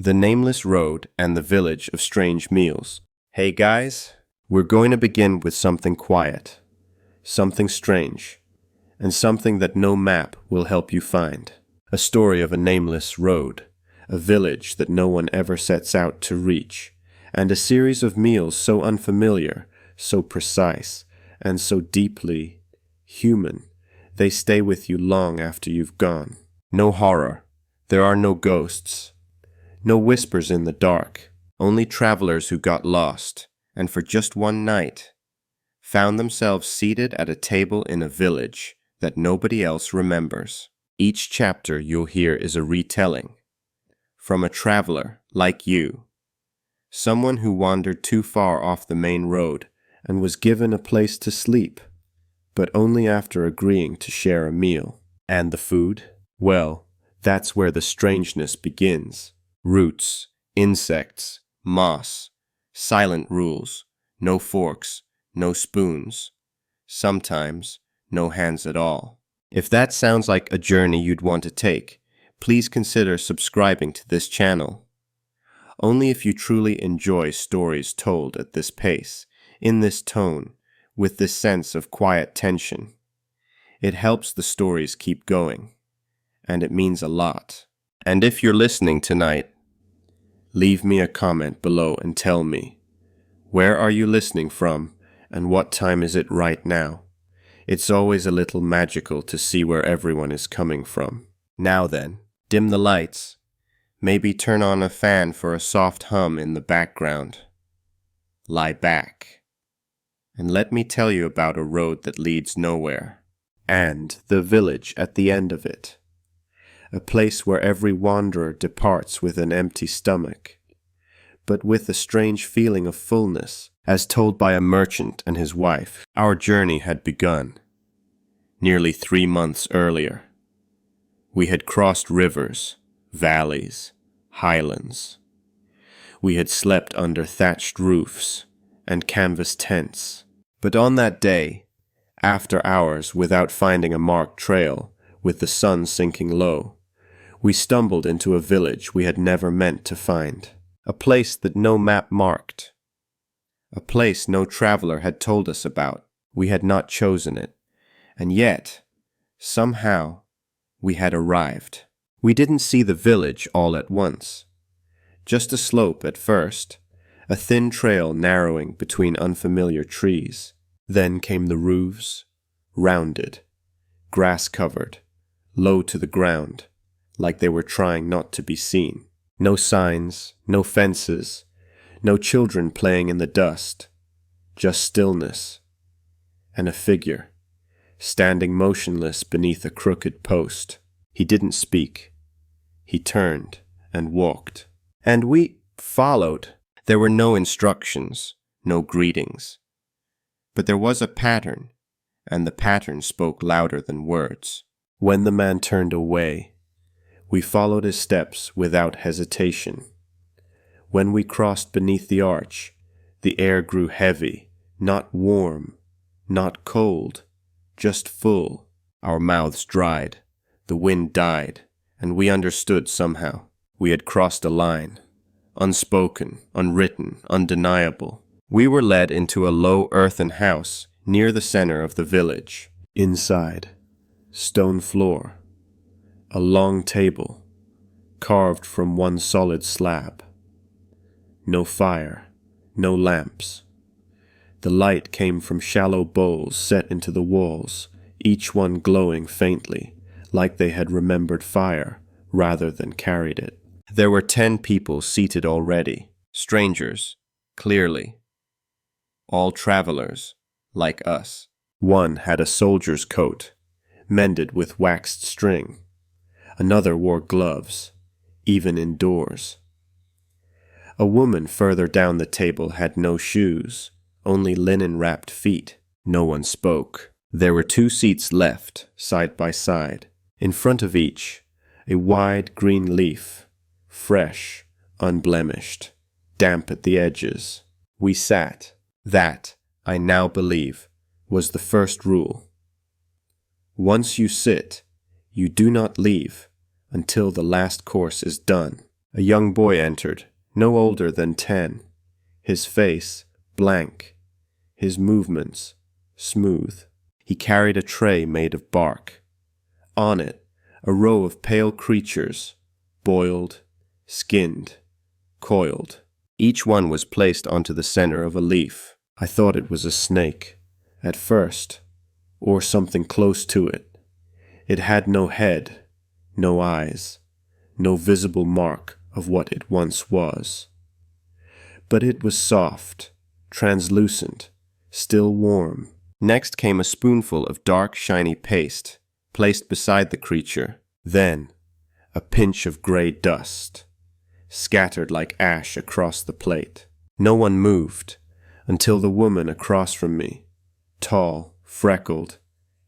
The Nameless Road and the Village of Strange Meals. Hey guys, we're going to begin with something quiet, something strange, and something that no map will help you find. A story of a nameless road, a village that no one ever sets out to reach, and a series of meals so unfamiliar, so precise, and so deeply human, they stay with you long after you've gone. No horror. There are no ghosts. No whispers in the dark, only travelers who got lost, and for just one night, found themselves seated at a table in a village that nobody else remembers. Each chapter you'll hear is a retelling, from a traveler like you, someone who wandered too far off the main road and was given a place to sleep, but only after agreeing to share a meal. And the food? Well, that's where the strangeness begins. Roots, insects, moss, silent rules, no forks, no spoons, sometimes no hands at all. If that sounds like a journey you'd want to take, please consider subscribing to this channel. Only if you truly enjoy stories told at this pace, in this tone, with this sense of quiet tension. It helps the stories keep going, and it means a lot. And if you're listening tonight, leave me a comment below and tell me, where are you listening from and what time is it right now? It's always a little magical to see where everyone is coming from. Now then, dim the lights. Maybe turn on a fan for a soft hum in the background. Lie back. And let me tell you about a road that leads nowhere. And the village at the end of it. A place where every wanderer departs with an empty stomach, but with a strange feeling of fullness, as told by a merchant and his wife. Our journey had begun, nearly 3 months earlier. We had crossed rivers, valleys, highlands. We had slept under thatched roofs and canvas tents. But on that day, after hours without finding a marked trail, with the sun sinking low, we stumbled into a village we had never meant to find. A place that no map marked. A place no traveler had told us about. We had not chosen it. And yet, somehow, we had arrived. We didn't see the village all at once. Just a slope at first, a thin trail narrowing between unfamiliar trees. Then came the roofs, rounded, grass-covered, low to the ground, like they were trying not to be seen. No signs, no fences, no children playing in the dust, just stillness, and a figure, standing motionless beneath a crooked post. He didn't speak. He turned and walked. And we followed. There were no instructions, no greetings. But there was a pattern, and the pattern spoke louder than words. When the man turned away, we followed his steps without hesitation. When we crossed beneath the arch, the air grew heavy, not warm, not cold, just full. Our mouths dried, the wind died, and we understood somehow. We had crossed a line, unspoken, unwritten, undeniable. We were led into a low earthen house near the center of the village. Inside, stone floor, a long table, carved from one solid slab. No fire, no lamps. The light came from shallow bowls set into the walls, each one glowing faintly, like they had remembered fire rather than carried it. There were 10 people seated already, strangers, clearly. All travelers, like us. One had a soldier's coat, mended with waxed string. Another wore gloves, even indoors. A woman further down the table had no shoes, only linen-wrapped feet. No one spoke. There were 2 seats left, side by side. In front of each, a wide green leaf, fresh, unblemished, damp at the edges. We sat. That, I now believe, was the first rule. Once you sit, you do not leave until the last course is done. A young boy entered, no older than 10. His face blank, his movements smooth. He carried a tray made of bark. On it, a row of pale creatures, boiled, skinned, coiled. Each one was placed onto the center of a leaf. I thought it was a snake, at first, or something close to it. It had no head, no eyes, no visible mark of what it once was. But it was soft, translucent, still warm. Next came a spoonful of dark, shiny paste, placed beside the creature. Then, a pinch of gray dust, scattered like ash across the plate. No one moved, until the woman across from me, tall, freckled,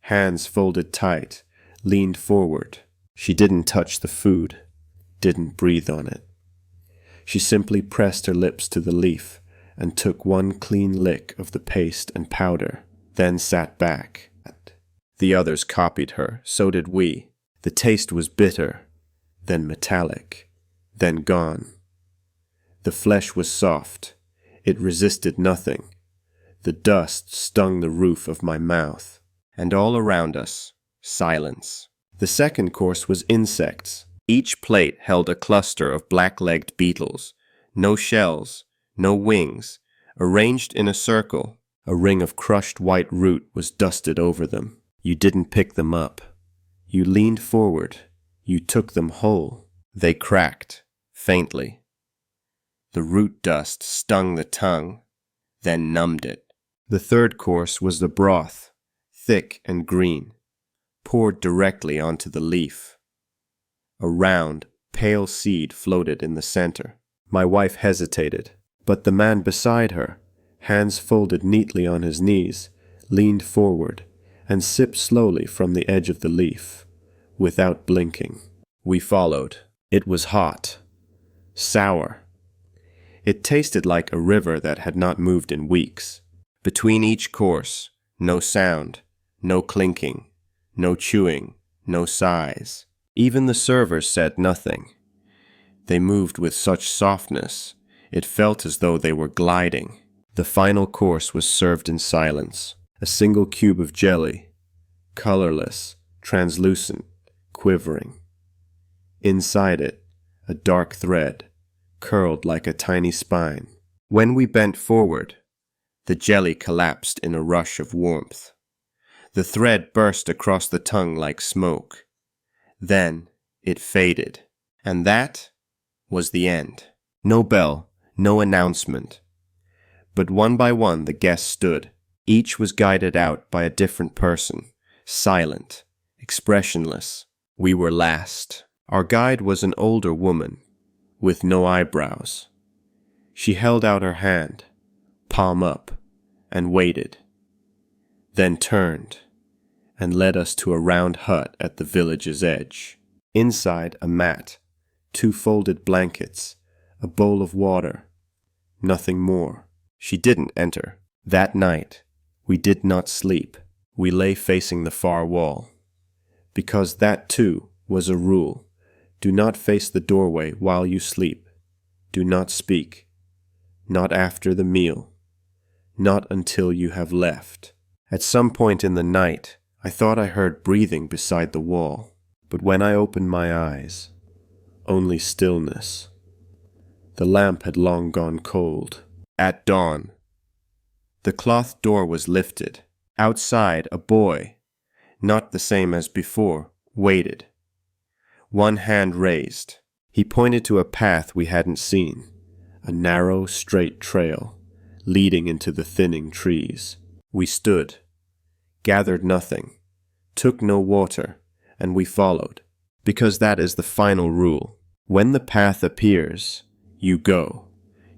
hands folded tight, leaned forward. She didn't touch the food, didn't breathe on it. She simply pressed her lips to the leaf and took one clean lick of the paste and powder, then sat back. The others copied her, so did we. The taste was bitter, then metallic, then gone. The flesh was soft. It resisted nothing. The dust stung the roof of my mouth. And all around us, silence. The second course was insects. Each plate held a cluster of black-legged beetles. No shells, no wings, arranged in a circle. A ring of crushed white root was dusted over them. You didn't pick them up. You leaned forward. You took them whole. They cracked, faintly. The root dust stung the tongue, then numbed it. The third course was the broth, thick and green, poured directly onto the leaf. A round, pale seed floated in the center. My wife hesitated, but the man beside her, hands folded neatly on his knees, leaned forward and sipped slowly from the edge of the leaf, without blinking. We followed. It was hot, sour. It tasted like a river that had not moved in weeks. Between each course, no sound, no clinking, no chewing, no sighs. Even the servers said nothing. They moved with such softness, it felt as though they were gliding. The final course was served in silence. A single cube of jelly, colorless, translucent, quivering. Inside it, a dark thread, curled like a tiny spine. When we bent forward, the jelly collapsed in a rush of warmth. The thread burst across the tongue like smoke. Then it faded. And that was the end. No bell, no announcement. But one by one the guests stood. Each was guided out by a different person, silent, expressionless. We were last. Our guide was an older woman, with no eyebrows. She held out her hand, palm up, and waited, then turned and led us to a round hut at the village's edge. Inside, a mat, 2 folded blankets, a bowl of water, nothing more. She didn't enter. That night, we did not sleep. We lay facing the far wall, because that too was a rule. Do not face the doorway while you sleep. Do not speak. Not after the meal. Not until you have left. At some point in the night, I thought I heard breathing beside the wall. But when I opened my eyes, only stillness. The lamp had long gone cold. At dawn, the cloth door was lifted. Outside, a boy, not the same as before, waited. One hand raised. He pointed to a path we hadn't seen, a narrow, straight trail, leading into the thinning trees. We stood, gathered nothing, took no water, and we followed, because that is the final rule. When the path appears, you go.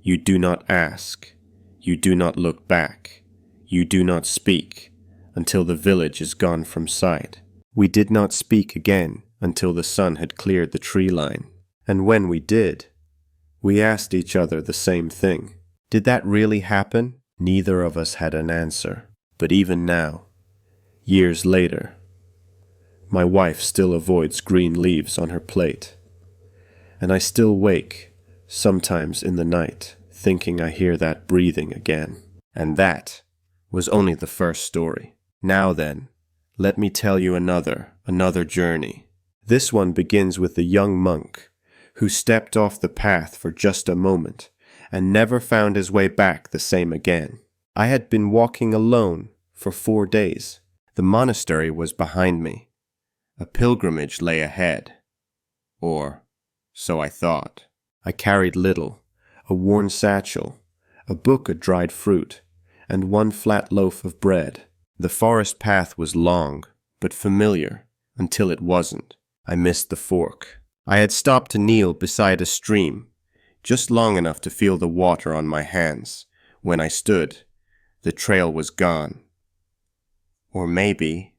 You do not ask. You do not look back. You do not speak until the village is gone from sight. We did not speak again until the sun had cleared the tree line. And when we did, we asked each other the same thing. Did that really happen? Neither of us had an answer. But even now, years later, my wife still avoids green leaves on her plate. and I still wake, sometimes in the night, thinking I hear that breathing again. And that was only the first story. Now then, let me tell you another journey. This one begins with a young monk who stepped off the path for just a moment and never found his way back the same again. I had been walking alone for 4 days. The monastery was behind me. A pilgrimage lay ahead. Or so I thought. I carried little, a worn satchel, a book of dried fruit, and 1 flat loaf of bread. The forest path was long, but familiar, until it wasn't. I missed the fork. I had stopped to kneel beside a stream, just long enough to feel the water on my hands. When I stood, the trail was gone. Or maybe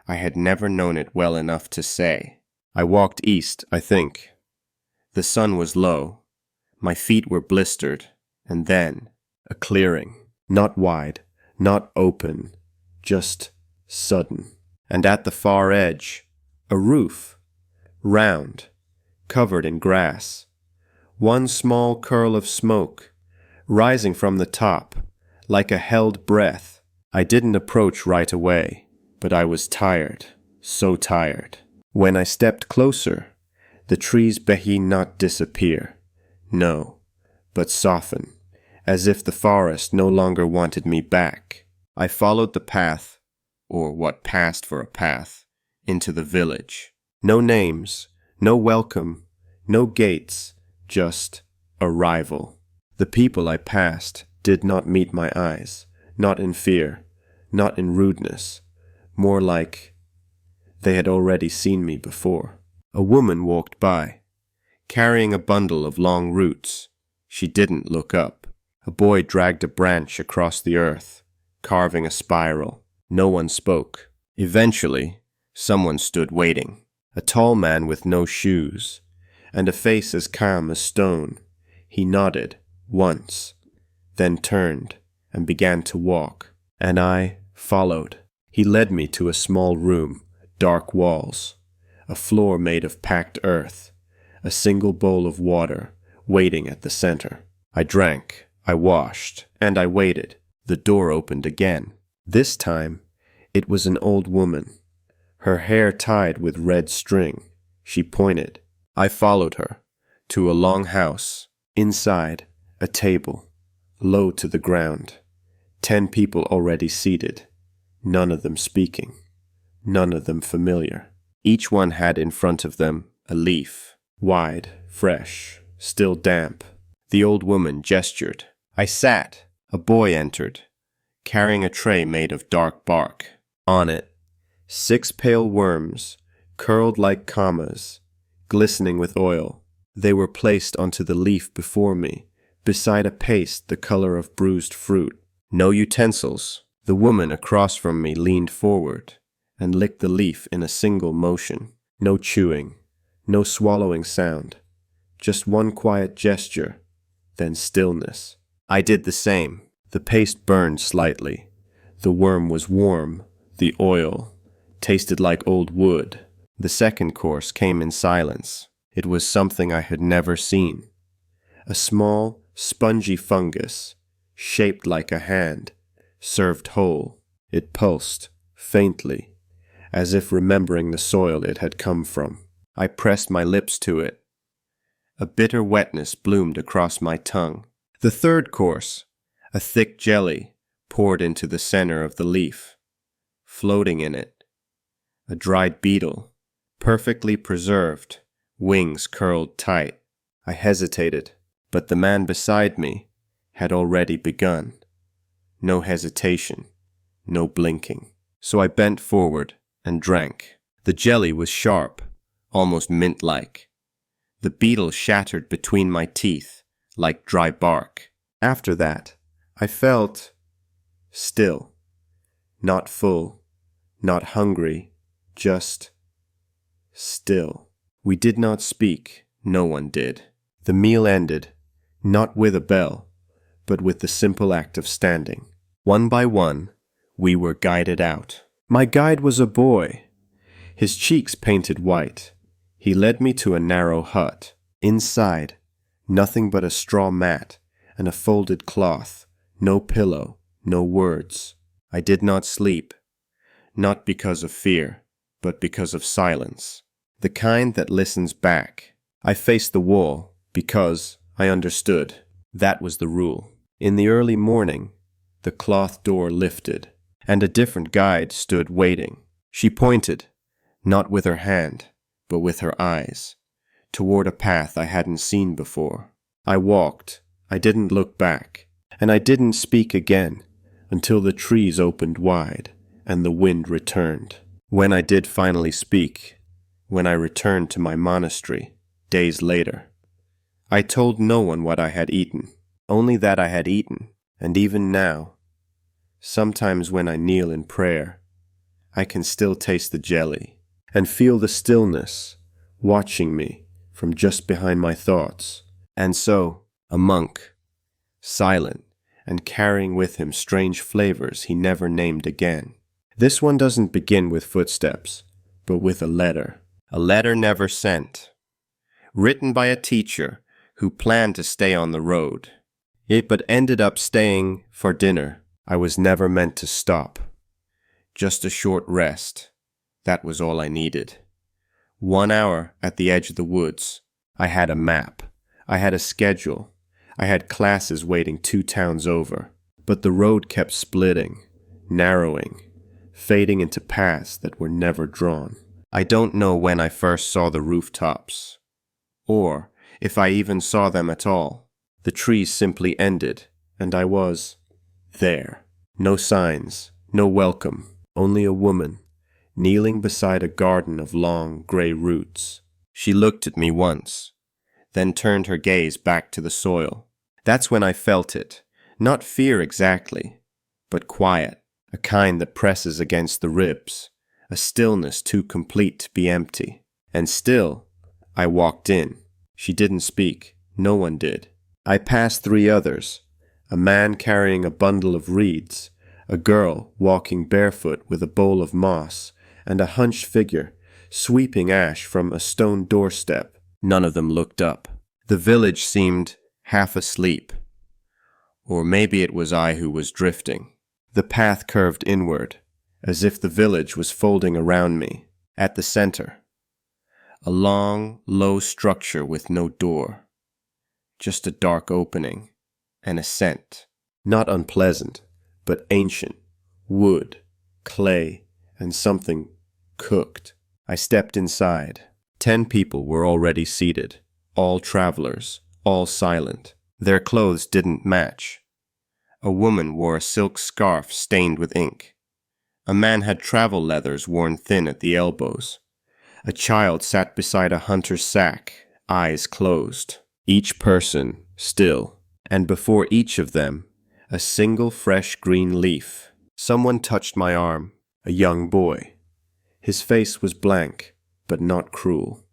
I had never known it well enough to say. I walked east, I think. The sun was low. My feet were blistered. And then, a clearing. Not wide, not open, just sudden. And at the far edge, a roof, round, covered in grass. 1 small curl of smoke, rising from the top, like a held breath. I didn't approach right away, but I was tired, so tired. When I stepped closer, the trees began not disappear, no, but soften, as if the forest no longer wanted me back. I followed the path, or what passed for a path, into the village. No names, no welcome, no gates, just arrival. The people I passed did not meet my eyes, not in fear, not in rudeness, more like they had already seen me before. A woman walked by, carrying a bundle of long roots. She didn't look up. A boy dragged a branch across the earth, carving a spiral. No one spoke. Eventually, someone stood waiting. A tall man with no shoes, and a face as calm as stone. He nodded once, then turned and began to walk, and I followed. He led me to a small room, dark walls, a floor made of packed earth, a single bowl of water waiting at the center. I drank, I washed, and I waited. The door opened again. This time, it was an old woman, her hair tied with red string. She pointed. I followed her to a long house. Inside, a table, low to the ground. 10 people already seated, none of them speaking, none of them familiar. Each one had in front of them a leaf, wide, fresh, still damp. The old woman gestured. I sat. A boy entered, carrying a tray made of dark bark. On it, 6 pale worms, curled like commas, glistening with oil. They were placed onto the leaf before me, beside a paste the color of bruised fruit. No utensils. The woman across from me leaned forward and licked the leaf in a single motion. No chewing, no swallowing sound. Just one quiet gesture, then stillness. I did the same. The paste burned slightly. The worm was warm. The oil tasted like old wood. The second course came in silence. It was something I had never seen. A small, spongy fungus, shaped like a hand, served whole. It pulsed, faintly, as if remembering the soil it had come from. I pressed my lips to it. A bitter wetness bloomed across my tongue. The third course, a thick jelly, poured into the center of the leaf. Floating in it, a dried beetle, perfectly preserved, wings curled tight. I hesitated, but the man beside me had already begun. No hesitation, no blinking. So I bent forward and drank. The jelly was sharp, almost mint-like. The beetle shattered between my teeth like dry bark. After that, I felt still, not full, not hungry, just still. We did not speak, no one did. The meal ended, not with a bell, but with the simple act of standing. One by one, we were guided out. My guide was a boy, his cheeks painted white. He led me to a narrow hut, Inside, nothing but a straw mat and a folded cloth, no pillow, no words. I did not sleep, not because of fear, but because of silence, the kind that listens back. I faced the wall because I understood. That was the rule. In the early morning, the cloth door lifted, and a different guide stood waiting. She pointed, not with her hand, but with her eyes, toward a path I hadn't seen before. I walked, I didn't look back, and I didn't speak again until the trees opened wide and the wind returned. When I did finally speak, when I returned to my monastery, days later, I told no one what I had eaten, only that I had eaten, and even now, sometimes when I kneel in prayer, I can still taste the jelly and feel the stillness watching me from just behind my thoughts. And so, a monk, silent and carrying with him strange flavors he never named again. This one doesn't begin with footsteps, but with a letter never sent, written by a teacher who planned to stay on the road. It but ended up staying for dinner. I was never meant to stop. Just a short rest. That was all I needed. 1 hour at the edge of the woods. I had a map. I had a schedule. I had classes waiting 2 towns over. But the road kept splitting, narrowing, fading into paths that were never drawn. I don't know when I first saw the rooftops, or if I even saw them at all. The trees simply ended, and I was there. No signs, no welcome, only a woman, kneeling beside a garden of long, gray roots. She looked at me once, then turned her gaze back to the soil. That's when I felt it. Not fear exactly, but quiet, a kind that presses against the ribs, a stillness too complete to be empty. And still, I walked in. She didn't speak. No one did. I passed 3 others, a man carrying a bundle of reeds, a girl walking barefoot with a bowl of moss, and a hunched figure sweeping ash from a stone doorstep. None of them looked up. The village seemed half asleep. Or maybe it was I who was drifting. The path curved inward, as if the village was folding around me. At the center, a long, low structure with no door. Just a dark opening, and a scent. Not unpleasant, but ancient. Wood, clay, and something cooked. I stepped inside. 10 people were already seated, all travelers, all silent. Their clothes didn't match. A woman wore a silk scarf stained with ink. A man had travel leathers worn thin at the elbows. A child sat beside a hunter's sack, eyes closed. Each person still, and before each of them, a single fresh green leaf. Someone touched my arm, a young boy. His face was blank, but not cruel.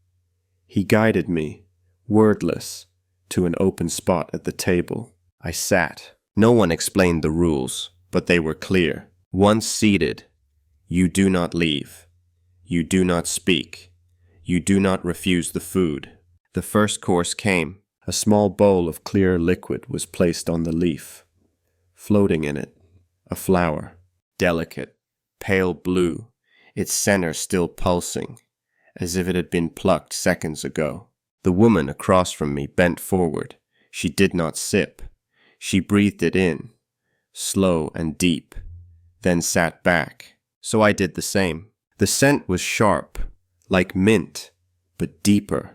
He guided me, wordless, to an open spot at the table. I sat. No one explained the rules, but they were clear. Once seated, you do not leave. You do not speak. You do not refuse the food. The first course came. A small bowl of clear liquid was placed on the leaf. Floating in it, a flower, delicate, pale blue, its center still pulsing, as if it had been plucked seconds ago. The woman across from me bent forward. She did not sip. She breathed it in, slow and deep, then sat back. So I did the same. The scent was sharp, like mint, but deeper.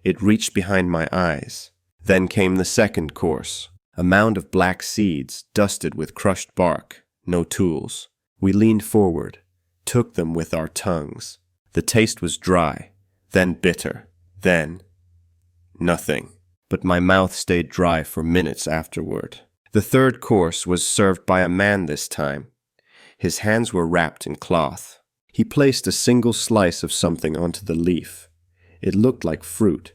It reached behind my eyes. Then came the second course, a mound of black seeds dusted with crushed bark, no tools. We leaned forward, took them with our tongues. The taste was dry, then bitter, then nothing. But my mouth stayed dry for minutes afterward. The third course was served by a man this time. His hands were wrapped in cloth. He placed a single slice of something onto the leaf. It looked like fruit,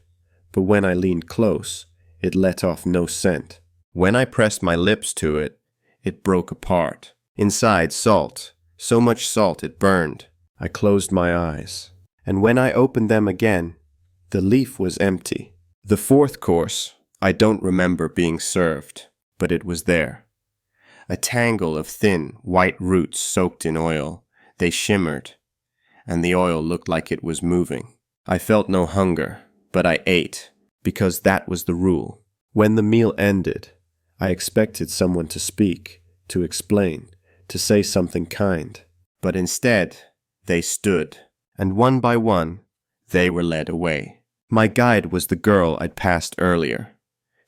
but when I leaned close, it let off no scent. When I pressed my lips to it, it broke apart. Inside, salt, so much salt it burned. I closed my eyes, and when I opened them again, the leaf was empty. The fourth course, I don't remember being served, but it was there. A tangle of thin, white roots soaked in oil. They shimmered, and the oil looked like it was moving. I felt no hunger, but I ate, because that was the rule. When the meal ended, I expected someone to speak, to explain, to say something kind. But instead, they stood, and one by one, they were led away. My guide was the girl I'd passed earlier,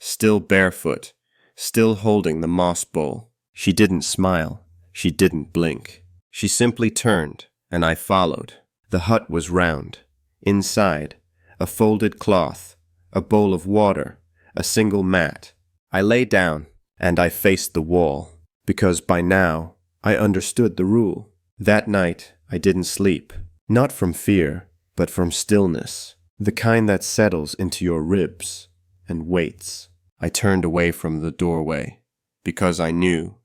still barefoot, still holding the moss bowl. She didn't smile, she didn't blink. She simply turned, and I followed. The hut was round. Inside, a folded cloth, a bowl of water, a single mat. I lay down, and I faced the wall, because by now I understood the rule. That night I didn't sleep, not from fear, but from stillness, the kind that settles into your ribs and waits. I turned away from the doorway, because I knew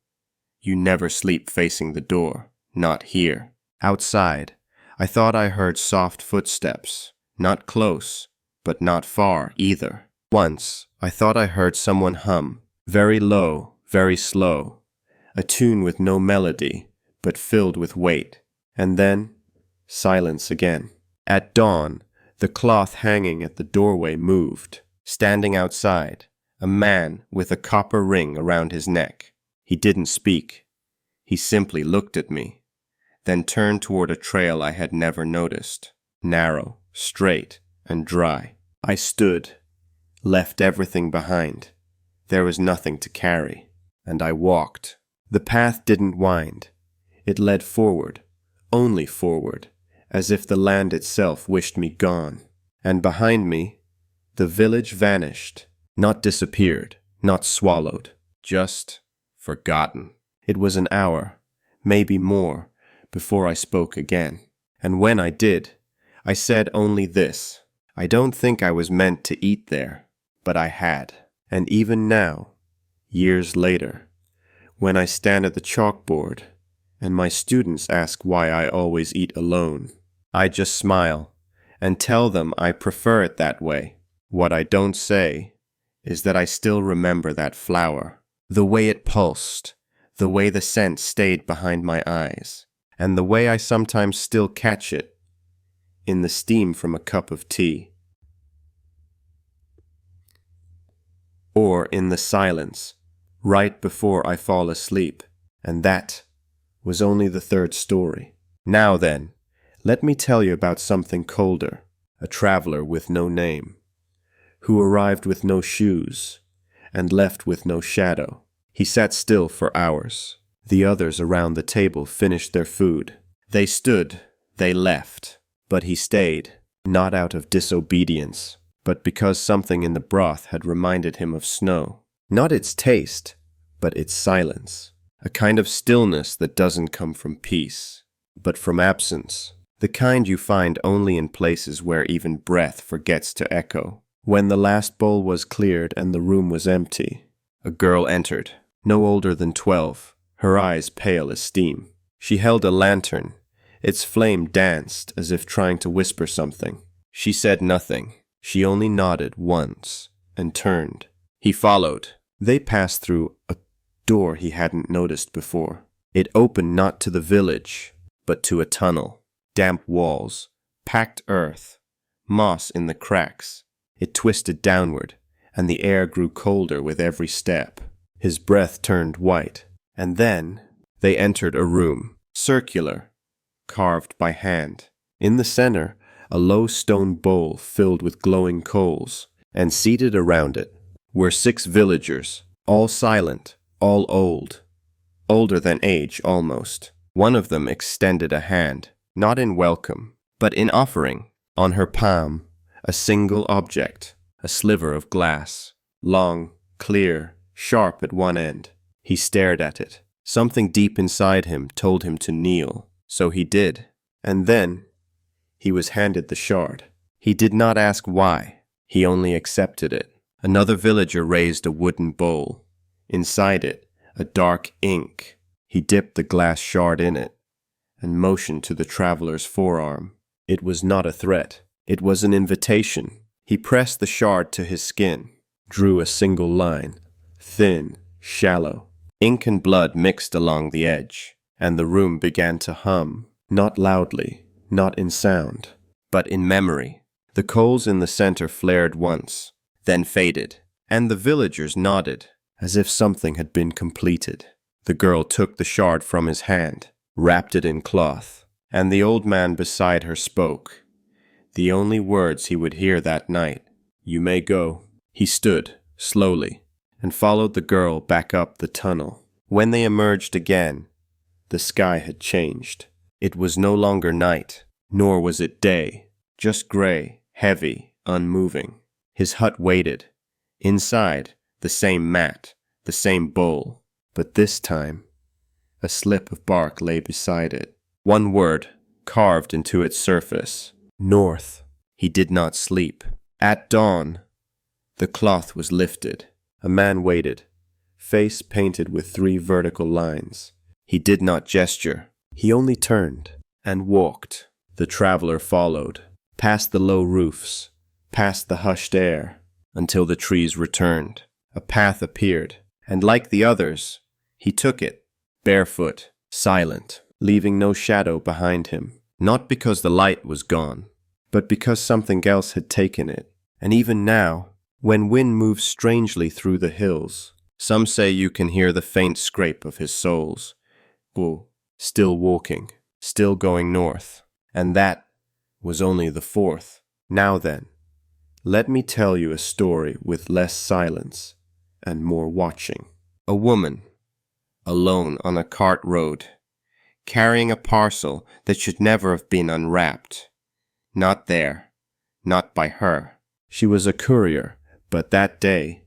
you never sleep facing the door, not here. Outside, I thought I heard soft footsteps, not close, but not far either. Once, I thought I heard someone hum, very low, very slow, a tune with no melody, but filled with weight. And then, silence again. At dawn, the cloth hanging at the doorway moved. Standing outside, a man with a copper ring around his neck. He didn't speak. He simply looked at me, then turned toward a trail I had never noticed, narrow, straight, and dry. I stood, left everything behind. There was nothing to carry, and I walked. The path didn't wind. It led forward, only forward, as if the land itself wished me gone. And behind me, the village vanished, not disappeared, not swallowed, just forgotten. It was an hour, maybe more, before I spoke again. And when I did, I said only this: I don't think I was meant to eat there, but I had. And even now, years later, when I stand at the chalkboard and my students ask why I always eat alone, I just smile and tell them I prefer it that way. What I don't say is that I still remember that flower, the way it pulsed, the way the scent stayed behind my eyes, and the way I sometimes still catch it in the steam from a cup of tea, or in the silence right before I fall asleep. And that was only the third story. Now then, let me tell you about something colder, a traveler with no name, who arrived with no shoes and left with no shadow. He sat still for hours. The others around the table finished their food. They stood, they left, but he stayed, not out of disobedience, but because something in the broth had reminded him of snow. Not its taste, but its silence. A kind of stillness that doesn't come from peace, but from absence. The kind you find only in places where even breath forgets to echo. When the last bowl was cleared and the room was empty, a girl entered, no older than 12, her eyes pale as steam. She held a lantern. Its flame danced as if trying to whisper something. She said nothing. She only nodded once and turned. He followed. They passed through a door he hadn't noticed before. It opened not to the village, but to a tunnel. Damp walls, packed earth, moss in the cracks. It twisted downward, and the air grew colder with every step. His breath turned white, and then they entered a room, circular, carved by hand. In the center, a low stone bowl filled with glowing coals, and seated around it were 6 villagers, all silent, all old, older than age almost. One of them extended a hand, not in welcome, but in offering. On her palm, a single object, a sliver of glass, long, clear, sharp at one end. He stared at it. Something deep inside him told him to kneel, so he did. And then he was handed the shard. He did not ask why. He only accepted it. Another villager raised a wooden bowl. Inside it, a dark ink. He dipped the glass shard in it and motioned to the traveler's forearm. It was not a threat. It was an invitation. He pressed the shard to his skin, drew a single line, thin, shallow. Ink and blood mixed along the edge, and the room began to hum, not loudly, not in sound, but in memory. The coals in the center flared once, then faded, and the villagers nodded, as if something had been completed. The girl took the shard from his hand, wrapped it in cloth, and the old man beside her spoke. The only words he would hear that night. "You may go." He stood, slowly, and followed the girl back up the tunnel. When they emerged again, the sky had changed. It was no longer night, nor was it day, just gray, heavy, unmoving. His hut waited. Inside, the same mat, the same bowl, but this time, a slip of bark lay beside it. One word, carved into its surface. North. He did not sleep. At dawn, the cloth was lifted. A man waited, face painted with 3 vertical lines. He did not gesture. He only turned and walked. The traveler followed, past the low roofs, past the hushed air, until the trees returned. A path appeared, and like the others, he took it, barefoot, silent, leaving no shadow behind him. Not because the light was gone, but because something else had taken it. And even now, when wind moves strangely through the hills, some say you can hear the faint scrape of his soles. Oh, still walking, still going north. And that was only the 4th. Now then, let me tell you a story with less silence and more watching. A woman, alone on a cart road, carrying a parcel that should never have been unwrapped. Not there, not by her. She was a courier, but that day,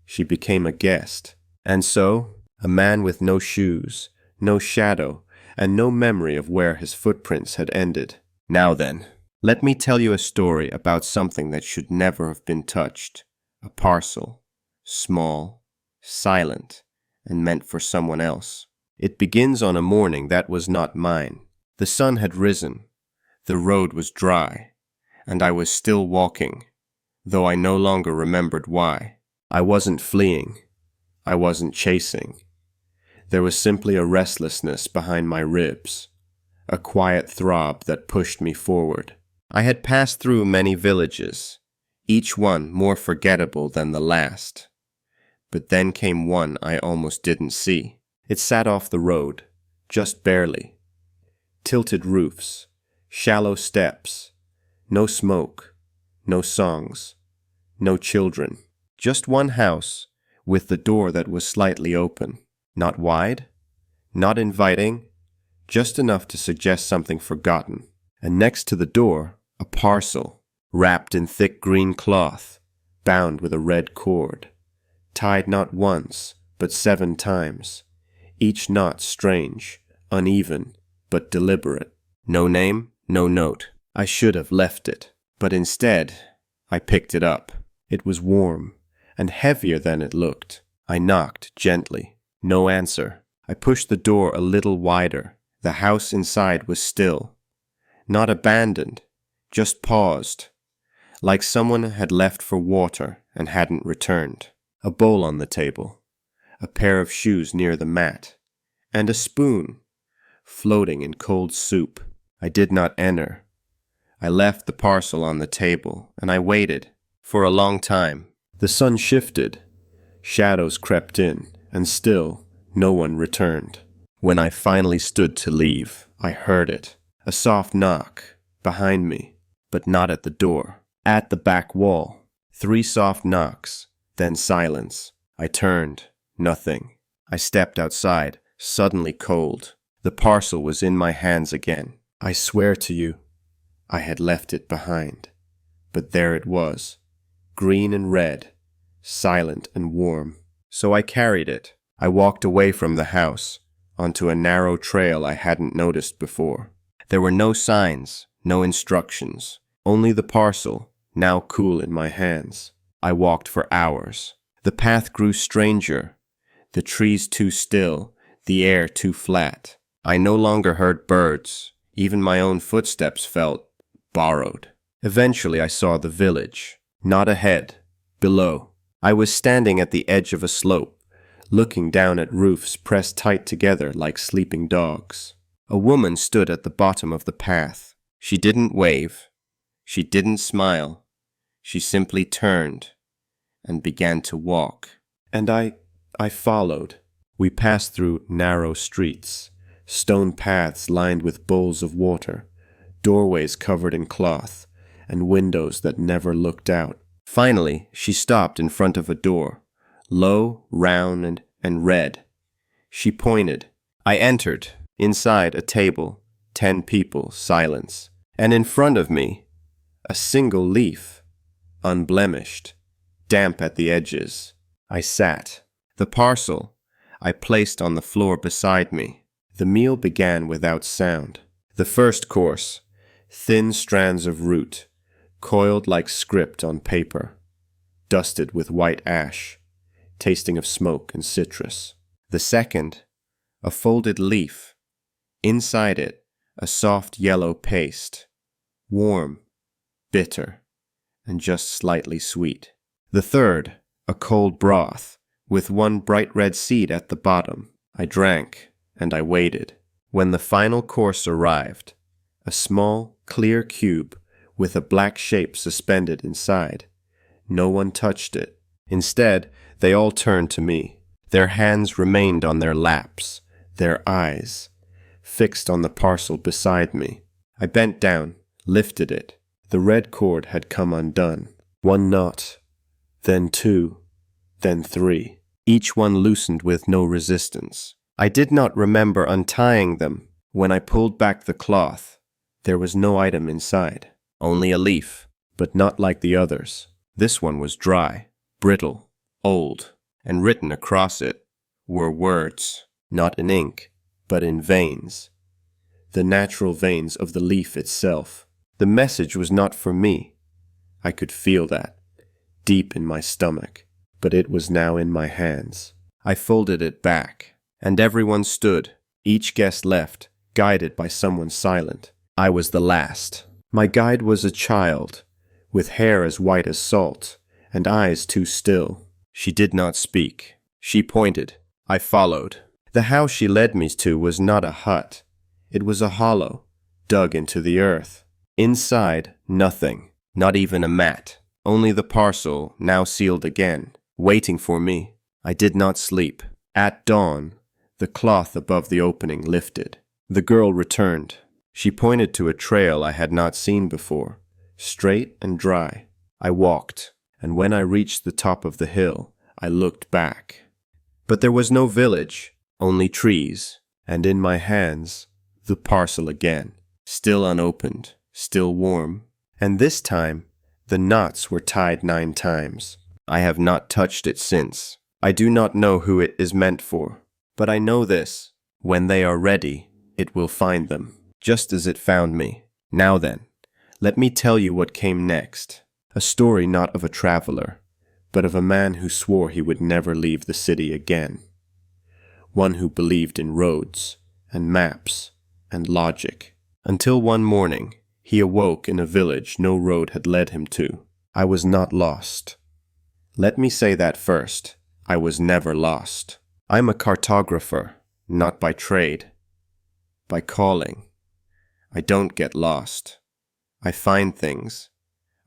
she became a guest. And so, a man with no shoes, no shadow, and no memory of where his footprints had ended. Now then, let me tell you a story about something that should never have been touched. A parcel, small, silent, and meant for someone else. It begins on a morning that was not mine. The sun had risen, the road was dry, and I was still walking, though I no longer remembered why. I wasn't fleeing. I wasn't chasing. There was simply a restlessness behind my ribs, a quiet throb that pushed me forward. I had passed through many villages, each one more forgettable than the last. But then came one I almost didn't see. It sat off the road, just barely. Tilted roofs, shallow steps, no smoke, no songs, no children. Just one house, with the door that was slightly open. Not wide, not inviting, just enough to suggest something forgotten. And next to the door, a parcel, wrapped in thick green cloth, bound with a red cord, tied not once, but 7 times, each knot strange, uneven, but deliberate. No name, no note. I should have left it, but instead, I picked it up. It was warm, and heavier than it looked. I knocked gently. No answer. I pushed the door a little wider. The house inside was still. Not abandoned, just paused, like someone had left for water and hadn't returned. A bowl on the table, a pair of shoes near the mat, and a spoon, floating in cold soup. I did not enter. I left the parcel on the table, and I waited. For a long time. The sun shifted, shadows crept in, and still no one returned. When I finally stood to leave, I heard it. A soft knock, behind me, but not at the door. At the back wall, 3 soft knocks, then silence. I turned, nothing. I stepped outside, suddenly cold. The parcel was in my hands again. I swear to you, I had left it behind. But there it was, green and red, silent and warm. So I carried it. I walked away from the house, onto a narrow trail I hadn't noticed before. There were no signs, no instructions, only the parcel, now cool in my hands. I walked for hours. The path grew stranger, the trees too still, the air too flat. I no longer heard birds. Even my own footsteps felt borrowed. Eventually I saw the village. Not ahead, below. I was standing at the edge of a slope, looking down at roofs pressed tight together like sleeping dogs. A woman stood at the bottom of the path. She didn't wave. She didn't smile. She simply turned and began to walk. And I followed. We passed through narrow streets, stone paths lined with bowls of water, doorways covered in cloth, and windows that never looked out. Finally, she stopped in front of a door, low, round, and red. She pointed. I entered. Inside a table, 10 people, silence. And in front of me, a single leaf, unblemished, damp at the edges. I sat. The parcel I placed on the floor beside me. The meal began without sound. The first course, thin strands of root, coiled like script on paper, dusted with white ash, tasting of smoke and citrus. The second, a folded leaf, inside it a soft yellow paste, warm, bitter, and just slightly sweet. The third, a cold broth, with one bright red seed at the bottom. I drank, and I waited. When the final course arrived, a small, clear cube with a black shape suspended inside. No one touched it. Instead, they all turned to me. Their hands remained on their laps, their eyes fixed on the parcel beside me. I bent down, lifted it. The red cord had come undone. One knot, then 2, then 3. Each one loosened with no resistance. I did not remember untying them. When I pulled back the cloth, there was no item inside. Only a leaf, but not like the others. This one was dry, brittle, old, and written across it were words, not in ink, but in veins. The natural veins of the leaf itself. The message was not for me. I could feel that, deep in my stomach, but it was now in my hands. I folded it back, and everyone stood. Each guest left, guided by someone silent. I was the last. My guide was a child, with hair as white as salt, and eyes too still. She did not speak. She pointed. I followed. The house she led me to was not a hut. It was a hollow, dug into the earth. Inside, nothing, not even a mat. Only the parcel, now sealed again, waiting for me. I did not sleep. At dawn, the cloth above the opening lifted. The girl returned. She pointed to a trail I had not seen before, straight and dry. I walked, and when I reached the top of the hill, I looked back. But there was no village, only trees, and in my hands, the parcel again, still unopened, still warm, and this time, the knots were tied 9 times. I have not touched it since. I do not know who it is meant for, but I know this: when they are ready, it will find them, just as it found me. Now then, let me tell you what came next. A story not of a traveler, but of a man who swore he would never leave the city again. One who believed in roads, and maps, and logic. Until one morning, he awoke in a village no road had led him to. I was not lost. Let me say that first. I was never lost. I'm a cartographer, not by trade, by calling. I don't get lost. I find things.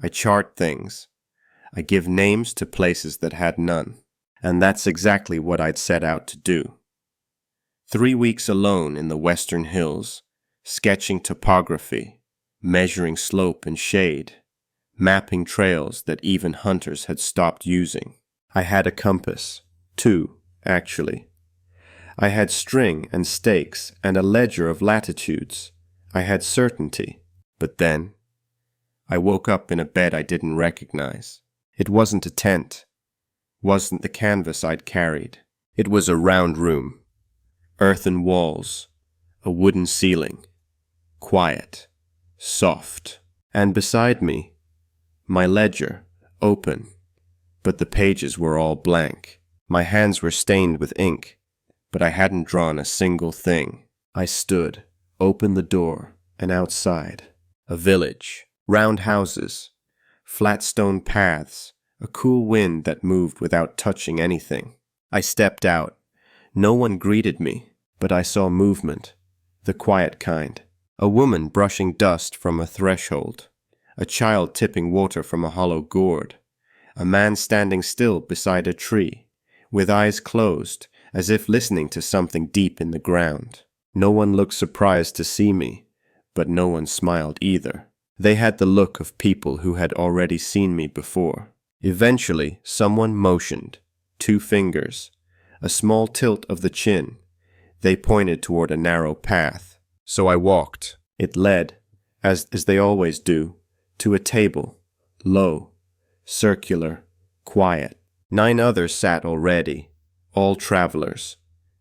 I chart things. I give names to places that had none. And that's exactly what I'd set out to do. 3 weeks alone in the western hills, sketching topography, measuring slope and shade, mapping trails that even hunters had stopped using. I had a compass, 2, actually. I had string and stakes and a ledger of latitudes. I had certainty. But then, I woke up in a bed I didn't recognize. It wasn't a tent. Wasn't the canvas I'd carried. It was a round room. Earthen walls. A wooden ceiling. Quiet. Soft. And beside me, my ledger, open. But the pages were all blank. My hands were stained with ink, but I hadn't drawn a single thing. I stood, opened the door, and outside, a village. Round houses, flat stone paths, a cool wind that moved without touching anything. I stepped out. No one greeted me, but I saw movement, the quiet kind. A woman brushing dust from a threshold, a child tipping water from a hollow gourd, a man standing still beside a tree, with eyes closed, as if listening to something deep in the ground. No one looked surprised to see me, but no one smiled either. They had the look of people who had already seen me before. Eventually, someone motioned. 2 fingers, a small tilt of the chin. They pointed toward a narrow path. So I walked. It led, as they always do, to a table, low, circular, quiet. 9 others sat already, all travelers,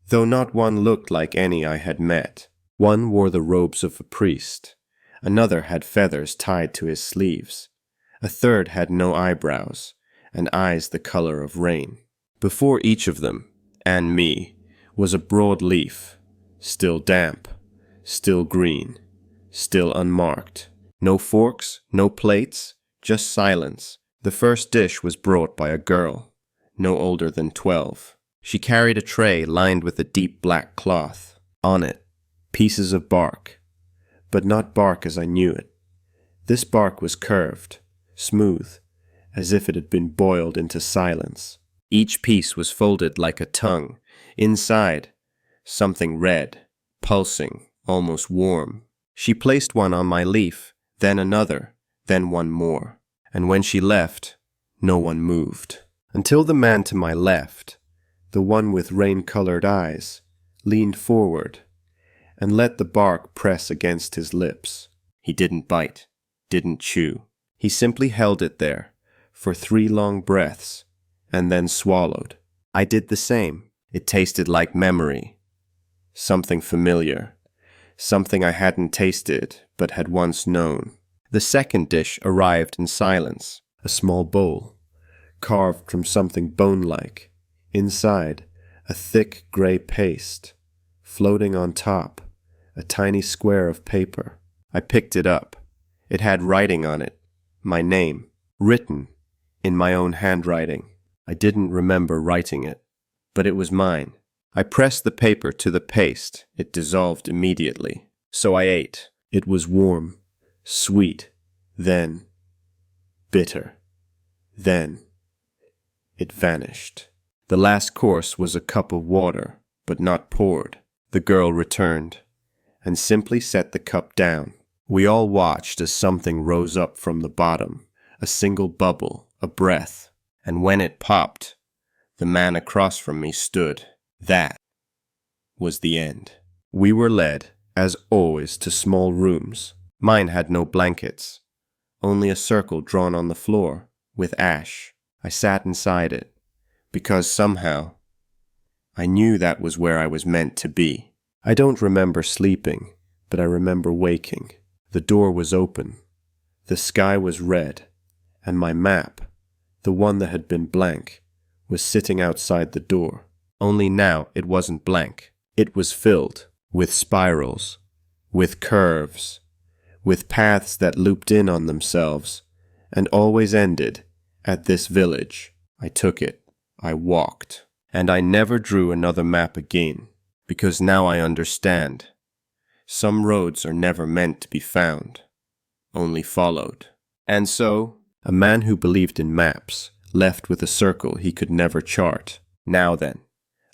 though not one looked like any I had met. One wore the robes of a priest. Another had feathers tied to his sleeves. A third had no eyebrows, and eyes the color of rain. Before each of them, and me, was a broad leaf, still damp, still green, still unmarked. No forks, no plates, just silence. The first dish was brought by a girl, no older than 12. She carried a tray lined with a deep black cloth. On it, pieces of bark, but not bark as I knew it. This bark was curved, smooth, as if it had been boiled into silence. Each piece was folded like a tongue. Inside, something red, pulsing, almost warm. She placed one on my leaf, then another, then one more. And when she left, no one moved. Until the man to my left, the one with rain-colored eyes, leaned forward and let the bark press against his lips. He didn't bite, didn't chew. He simply held it there for 3 long breaths and then swallowed. I did the same. It tasted like memory. Something familiar. Something I hadn't tasted but had once known. The second dish arrived in silence. A small bowl, carved from something bone-like. Inside, a thick gray paste. Floating on top, a tiny square of paper. I picked it up. It had writing on it. My name, written in my own handwriting. I didn't remember writing it, but it was mine. I pressed the paper to the paste. It dissolved immediately. So I ate. It was warm, sweet, then bitter. Then it vanished. The last course was a cup of water, but not poured. The girl returned and simply set the cup down. We all watched as something rose up from the bottom, a single bubble, a breath. And when it popped, the man across from me stood. That was the end. We were led, as always, to small rooms. Mine had no blankets, only a circle drawn on the floor with ash. I sat inside it, because somehow I knew that was where I was meant to be. I don't remember sleeping, but I remember waking. The door was open. The sky was red, and my map, the one that had been blank, was sitting outside the door. Only now it wasn't blank. It was filled with spirals, with curves, with paths that looped in on themselves and always ended at this village. I took it. I walked. And I never drew another map again, because now I understand. Some roads are never meant to be found, only followed. And so, a man who believed in maps left with a circle he could never chart. Now then,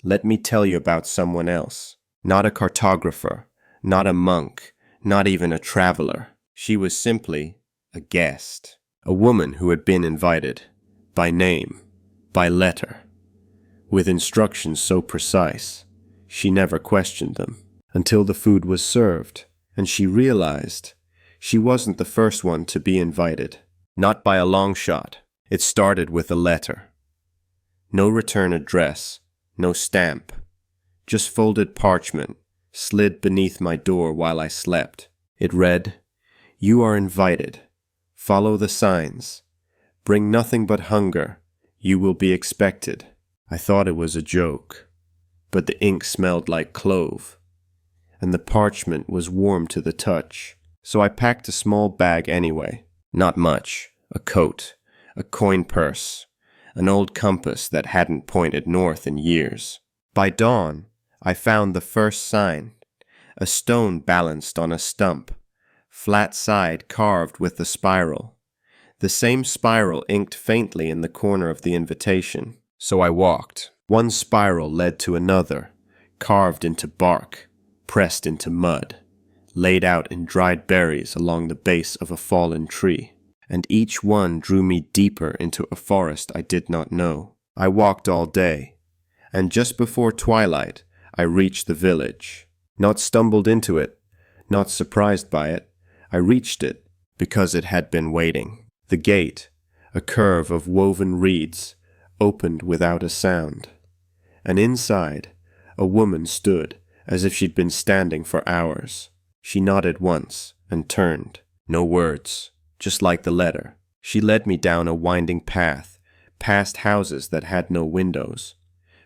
let me tell you about someone else. Not a cartographer, not a monk, not even a traveler. She was simply a guest. A woman who had been invited, by name, by letter, with instructions so precise, she never questioned them, until the food was served, and she realized she wasn't the first one to be invited. Not by a long shot. It started with a letter. No return address, no stamp, just folded parchment, slid beneath my door while I slept. It read, "You are invited. Follow the signs. Bring nothing but hunger. You will be expected." I thought it was a joke, but the ink smelled like clove, and the parchment was warm to the touch, so I packed a small bag anyway. Not much. A coat, a coin purse, an old compass that hadn't pointed north in years. By dawn, I found the first sign, a stone balanced on a stump, flat side carved with a spiral. The same spiral inked faintly in the corner of the invitation. So I walked. One spiral led to another, carved into bark, pressed into mud, laid out in dried berries along the base of a fallen tree. And each one drew me deeper into a forest I did not know. I walked all day, and just before twilight, I reached the village. Not stumbled into it, not surprised by it. I reached it because it had been waiting. The gate, a curve of woven reeds, opened without a sound. And inside, a woman stood as if she'd been standing for hours. She nodded once and turned. No words, just like the letter. She led me down a winding path, past houses that had no windows,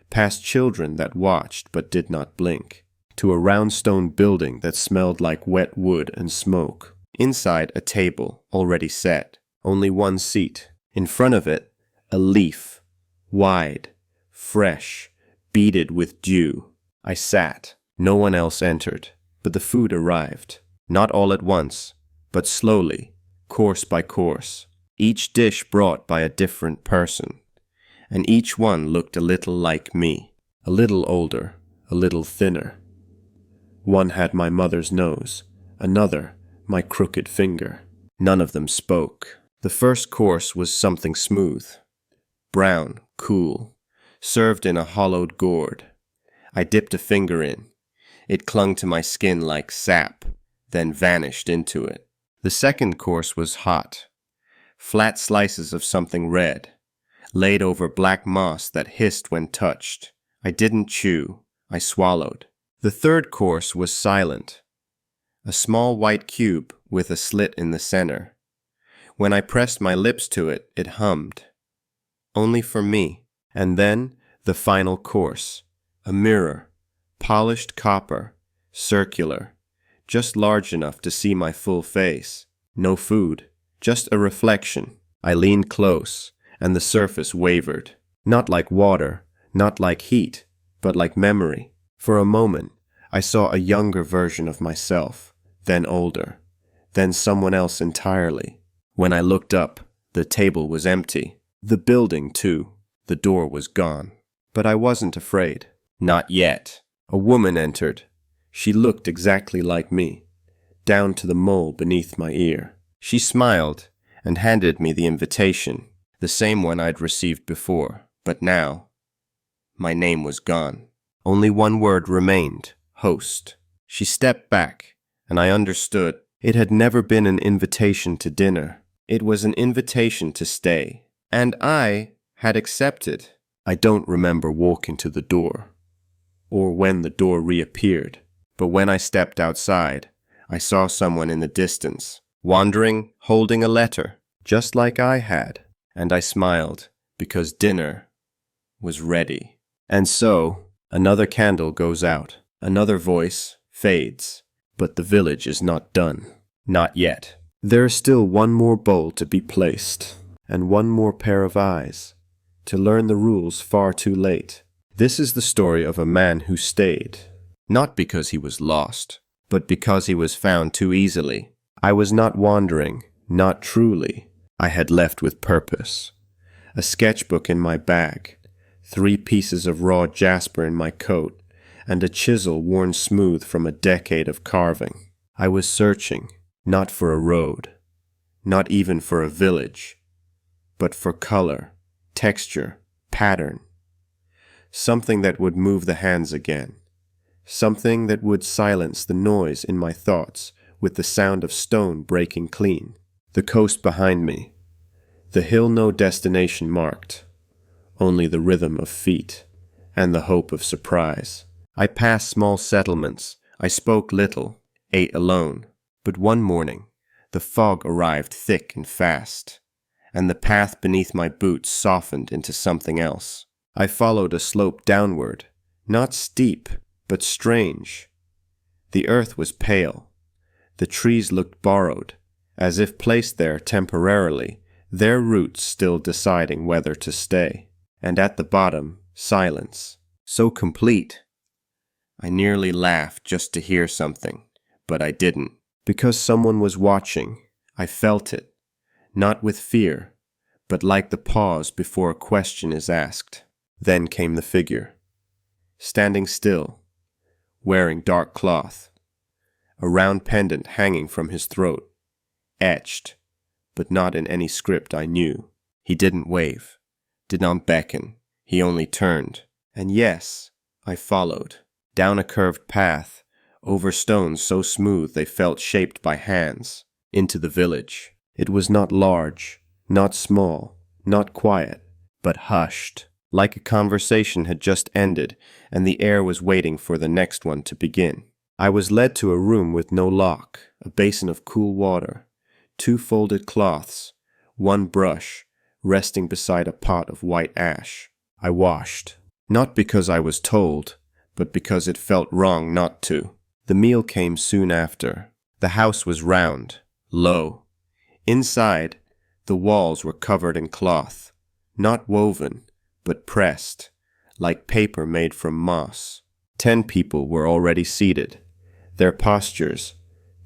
past children that watched but did not blink, to a round stone building that smelled like wet wood and smoke. Inside, a table already set, only one seat. In front of it, a leaf, wide, fresh, beaded with dew. I sat. No one else entered, but the food arrived. Not all at once, but slowly, course by course. Each dish brought by a different person, and each one looked a little like me, a little older, a little thinner. One had my mother's nose, another my crooked finger. None of them spoke. The first course was something smooth, brown, cool, served in a hollowed gourd. I dipped a finger in. It clung to my skin like sap, then vanished into it. The second course was hot, flat slices of something red, laid over black moss that hissed when touched. I didn't chew, I swallowed. The third course was silent, a small white cube with a slit in the center. When I pressed my lips to it, it hummed. Only for me. And then the final course, a mirror, polished copper, circular, just large enough to see my full face. No food, just a reflection. I leaned close, and the surface wavered. Not like water, not like heat, but like memory. For a moment, I saw a younger version of myself, then older, then someone else entirely. When I looked up, the table was empty. The building, too. The door was gone. But I wasn't afraid. Not yet. A woman entered. She looked exactly like me, down to the mole beneath my ear. She smiled and handed me the invitation, the same one I'd received before. But now, my name was gone. Only one word remained, host. She stepped back, and I understood. It had never been an invitation to dinner. It was an invitation to stay, and I had accepted. I don't remember walking to the door, or when the door reappeared, but when I stepped outside, I saw someone in the distance, wandering, holding a letter, just like I had, and I smiled, because dinner was ready. And so, another candle goes out, another voice fades, but the village is not done. Not yet. There is still one more bowl to be placed, and one more pair of eyes, to learn the rules far too late. This is the story of a man who stayed, not because he was lost, but because he was found too easily. I was not wandering, not truly. I had left with purpose. A sketchbook in my bag, 3 pieces of raw jasper in my coat, and a chisel worn smooth from a decade of carving. I was searching, not for a road, not even for a village, but for color, texture, pattern. Something that would move the hands again. Something that would silence the noise in my thoughts with the sound of stone breaking clean. The coast behind me. The hill no destination marked. Only the rhythm of feet and the hope of surprise. I passed small settlements. I spoke little, ate alone. But one morning, the fog arrived thick and fast, and the path beneath my boots softened into something else. I followed a slope downward, not steep, but strange. The earth was pale. The trees looked borrowed, as if placed there temporarily, their roots still deciding whether to stay. And at the bottom, silence, so complete. I nearly laughed just to hear something, but I didn't. Because someone was watching, I felt it, not with fear, but like the pause before a question is asked. Then came the figure, standing still, wearing dark cloth, a round pendant hanging from his throat, etched, but not in any script I knew. He didn't wave, did not beckon, he only turned. And yes, I followed, down a curved path, over stones so smooth they felt shaped by hands, into the village. It was not large, not small, not quiet, but hushed, like a conversation had just ended and the air was waiting for the next one to begin. I was led to a room with no lock, a basin of cool water, 2 folded cloths, 1 brush, resting beside a pot of white ash. I washed, not because I was told, but because it felt wrong not to. The meal came soon after. The house was round, low. Inside, the walls were covered in cloth, not woven, but pressed, like paper made from moss. 10 people were already seated, their postures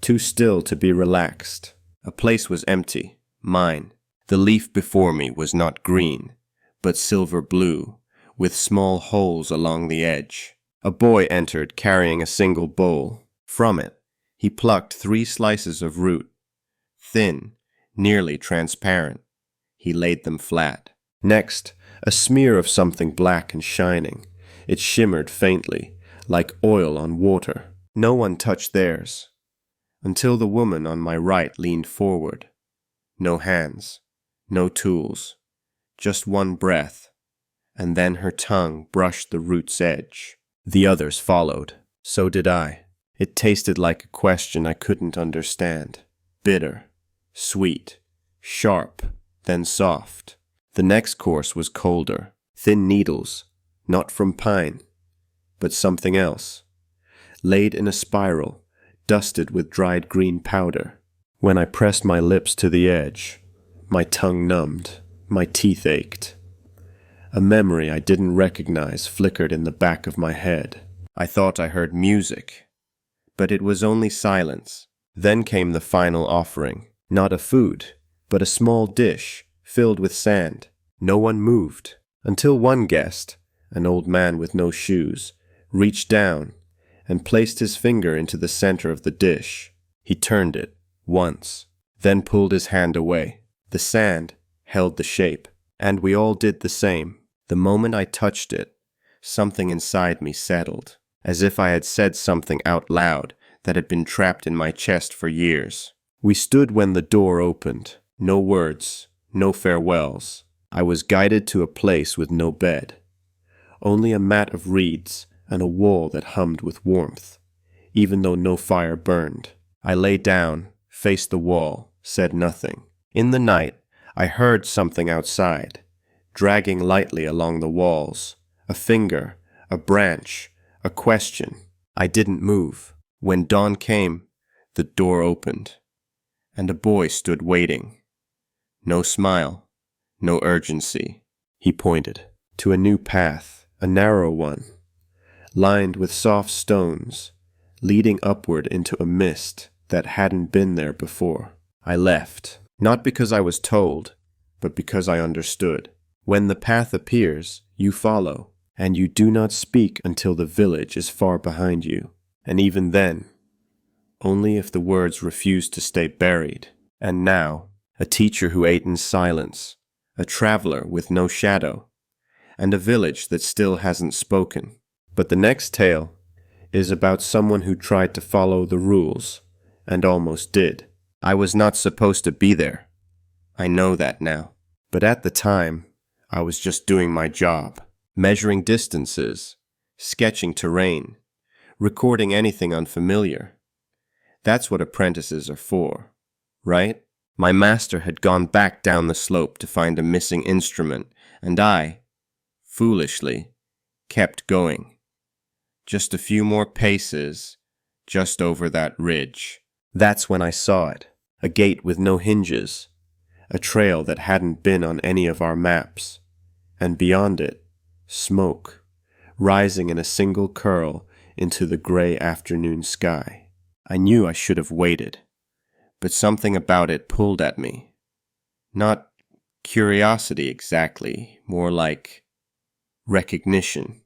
too still to be relaxed. A place was empty, mine. The leaf before me was not green, but silver blue, with small holes along the edge. A boy entered carrying a single bowl. From it, he plucked 3 slices of root, thin, nearly transparent. He laid them flat. Next, a smear of something black and shining. It shimmered faintly, like oil on water. No one touched theirs, until the woman on my right leaned forward. No hands, no tools, just one breath, and then her tongue brushed the root's edge. The others followed. So did I. It tasted like a question I couldn't understand. Bitter, sweet, sharp, then soft. The next course was colder. Thin needles, not from pine, but something else, laid in a spiral, dusted with dried green powder. When I pressed my lips to the edge, my tongue numbed, my teeth ached. A memory I didn't recognize flickered in the back of my head. I thought I heard music, but it was only silence. Then came the final offering, not a food, but a small dish filled with sand. No one moved, until one guest, an old man with no shoes, reached down and placed his finger into the center of the dish. He turned it once, then pulled his hand away. The sand held the shape, and we all did the same. The moment I touched it, something inside me settled, as if I had said something out loud that had been trapped in my chest for years. We stood when the door opened. No words, no farewells. I was guided to a place with no bed, only a mat of reeds and a wall that hummed with warmth, even though no fire burned. I lay down, faced the wall, said nothing. In the night, I heard something outside, dragging lightly along the walls. A finger, a branch, a question. I didn't move. When dawn came, the door opened, and a boy stood waiting. No smile, no urgency. He pointed to a new path, a narrow one, lined with soft stones, leading upward into a mist that hadn't been there before. I left, not because I was told, but because I understood. When the path appears, you follow, and you do not speak until the village is far behind you. And even then, only if the words refuse to stay buried. And now, a teacher who ate in silence, a traveler with no shadow, and a village that still hasn't spoken. But the next tale is about someone who tried to follow the rules, and almost did. I was not supposed to be there. I know that now. But at the time, I was just doing my job, measuring distances, sketching terrain, recording anything unfamiliar. That's what apprentices are for, right? My master had gone back down the slope to find a missing instrument, and I, foolishly, kept going. Just a few more paces, just over that ridge. That's when I saw it. a gate with no hinges, a trail that hadn't been on any of our maps, and beyond it, smoke, rising in a single curl into the gray afternoon sky. I knew I should have waited, but something about it pulled at me. Not curiosity exactly, more like recognition,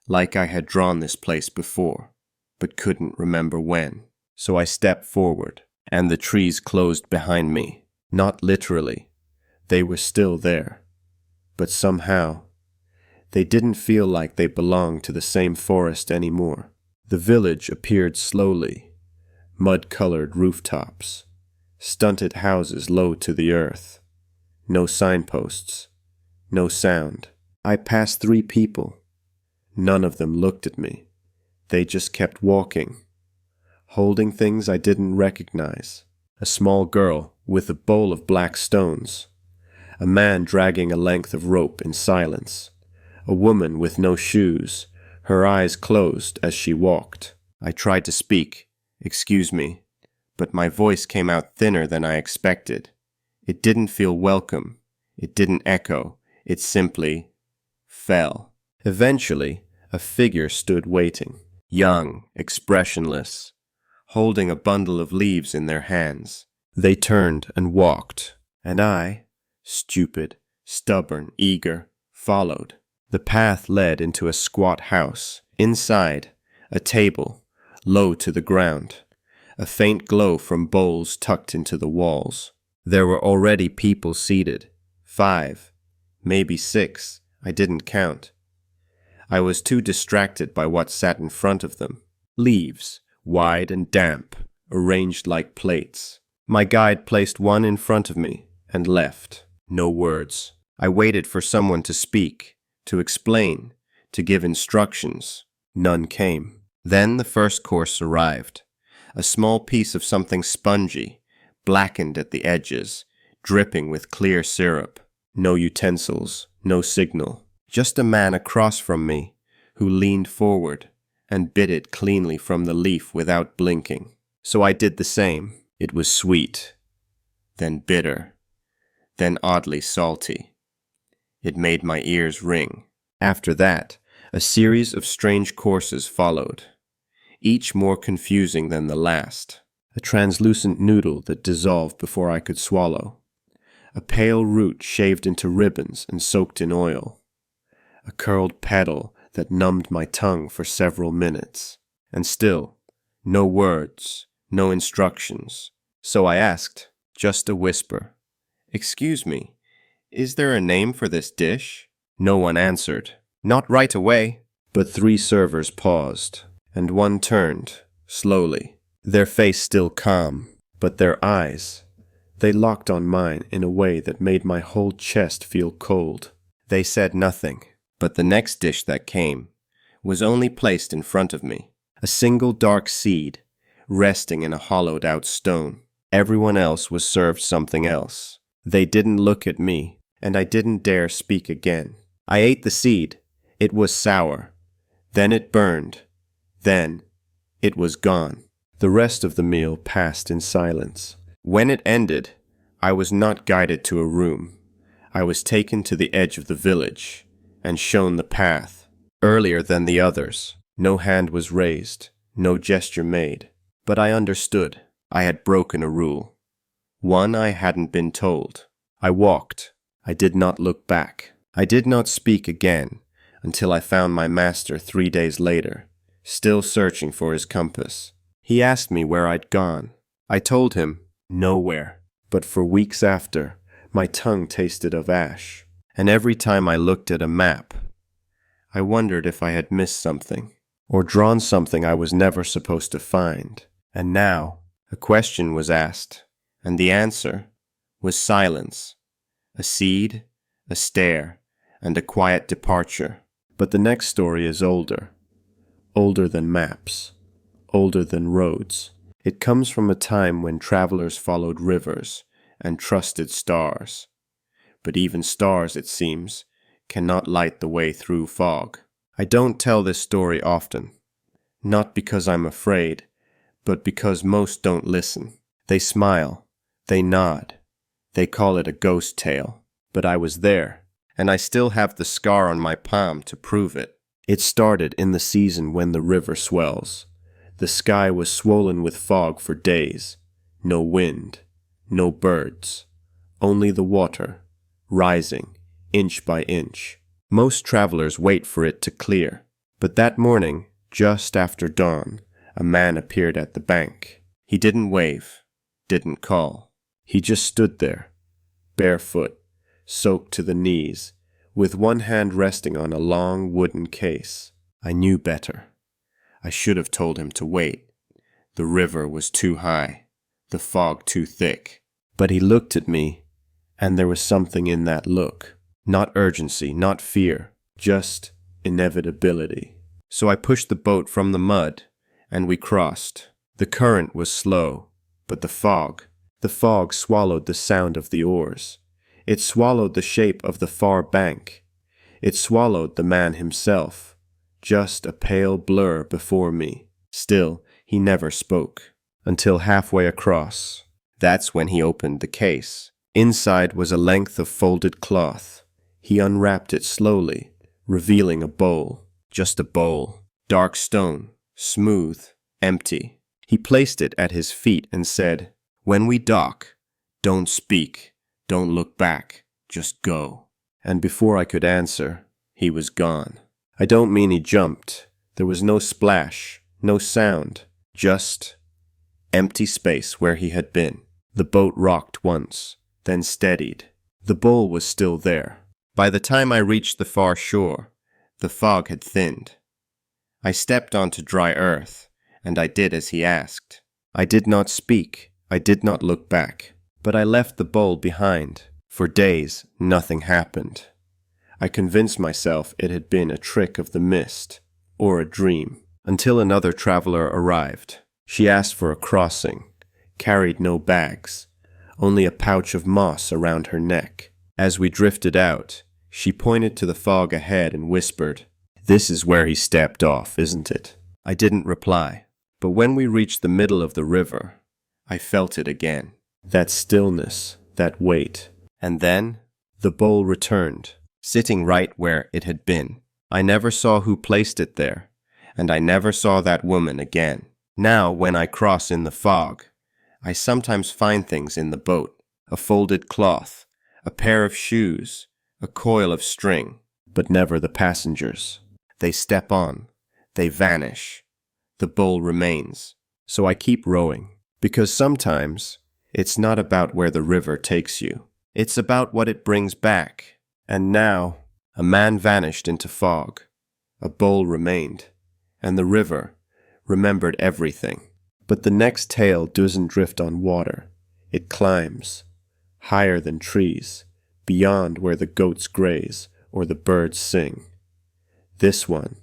like I had drawn this place before, but couldn't remember when. So I stepped forward, and the trees closed behind me. Not literally. They were still there. But somehow, they didn't feel like they belonged to the same forest anymore. The village appeared slowly. Mud-colored rooftops, stunted houses low to the earth. No signposts, no sound. I passed 3 people. None of them looked at me. They just kept walking, holding things I didn't recognize. A small girl with a bowl of black stones. A man dragging a length of rope in silence. A woman with no shoes, her eyes closed as she walked. I tried to speak, "Excuse me," but my voice came out thinner than I expected. It didn't feel welcome. It didn't echo. It simply fell. Eventually, a figure stood waiting, young, expressionless, holding a bundle of leaves in their hands. They turned and walked, and I, stupid, stubborn, eager, followed. The path led into a squat house. Inside, a table, low to the ground, a faint glow from bowls tucked into the walls. There were already people seated, 5, maybe 6, I didn't count. I was too distracted by what sat in front of them. Leaves, wide and damp, arranged like plates. My guide placed one in front of me and left. No words. I waited for someone to speak, to explain, to give instructions. None came. Then the first course arrived. A small piece of something spongy, blackened at the edges, dripping with clear syrup. No utensils, no signal. Just a man across from me who leaned forward and bit it cleanly from the leaf without blinking. So I did the same. It was sweet, then bitter, then oddly salty. It made my ears ring. After that, a series of strange courses followed, each more confusing than the last. A translucent noodle that dissolved before I could swallow. A pale root shaved into ribbons and soaked in oil. A curled petal that numbed my tongue for several minutes. And still, no words, no instructions. So I asked, just a whisper, "Excuse me, is there a name for this dish?" No one answered. Not right away. But 3 servers paused, and one turned, slowly. Their face still calm, but their eyes, they locked on mine in a way that made my whole chest feel cold. They said nothing, but the next dish that came was only placed in front of me. A single dark seed, resting in a hollowed-out stone. Everyone else was served something else. They didn't look at me, and I didn't dare speak again. I ate the seed. It was sour. Then it burned. Then it was gone. The rest of the meal passed in silence. When it ended, I was not guided to a room. I was taken to the edge of the village and shown the path. Earlier than the others, no hand was raised, no gesture made. But I understood. I had broken a rule. One I hadn't been told. I walked. I did not look back. I did not speak again until I found my master 3 days later, still searching for his compass. He asked me where I'd gone. I told him, nowhere. But for weeks after, my tongue tasted of ash. And every time I looked at a map, I wondered if I had missed something, or drawn something I was never supposed to find. And now, a question was asked, and the answer was silence. A seed, a stare, and a quiet departure. But the next story is older. Older than maps. Older than roads. It comes from a time when travelers followed rivers and trusted stars. But even stars, it seems, cannot light the way through fog. I don't tell this story often. Not because I'm afraid, but because most don't listen. They smile, They nod. They call it a ghost tale. But I was there, and I still have the scar on my palm to prove it. It started in the season when the river swells. The sky was swollen with fog for days. No wind, no birds, only the water, rising, inch by inch. Most travelers wait for it to clear. But that morning, just after dawn, a man appeared at the bank. He didn't wave, didn't call. He just stood there, barefoot, soaked to the knees, with one hand resting on a long wooden case. I knew better. I should have told him to wait. The river was too high, the fog too thick. But he looked at me, and there was something in that look. Not urgency, not fear, just inevitability. So I pushed the boat from the mud, and we crossed. The current was slow, but the fog swallowed the sound of the oars. It swallowed the shape of the far bank. It swallowed the man himself, just a pale blur before me. Still, he never spoke, until halfway across. That's when he opened the case. Inside was a length of folded cloth. He unwrapped it slowly, revealing a bowl. Just a bowl. Dark stone, smooth, empty. He placed it at his feet and said, "When we dock, don't speak. Don't look back, just go." And before I could answer, he was gone. I don't mean he jumped. There was no splash, no sound, just empty space where he had been. The boat rocked once, then steadied. The bowl was still there. By the time I reached the far shore, the fog had thinned. I stepped onto dry earth, and I did as he asked. I did not speak. I did not look back. But I left the bowl behind. For days, nothing happened. I convinced myself it had been a trick of the mist, or a dream, until another traveler arrived. She asked for a crossing, carried no bags, only a pouch of moss around her neck. As we drifted out, she pointed to the fog ahead and whispered, "This is where he stepped off, isn't it?" I didn't reply, but when we reached the middle of the river, I felt it again. That stillness, that weight. And then, the bowl returned, sitting right where it had been. I never saw who placed it there, and I never saw that woman again. Now, when I cross in the fog, I sometimes find things in the boat. A folded cloth, a pair of shoes, a coil of string, but never the passengers. They step on, they vanish. The bowl remains. So I keep rowing, because sometimes it's not about where the river takes you. It's about what it brings back. And now, a man vanished into fog. A bowl remained. And the river remembered everything. But the next tale doesn't drift on water. It climbs, higher than trees, beyond where the goats graze or the birds sing. This one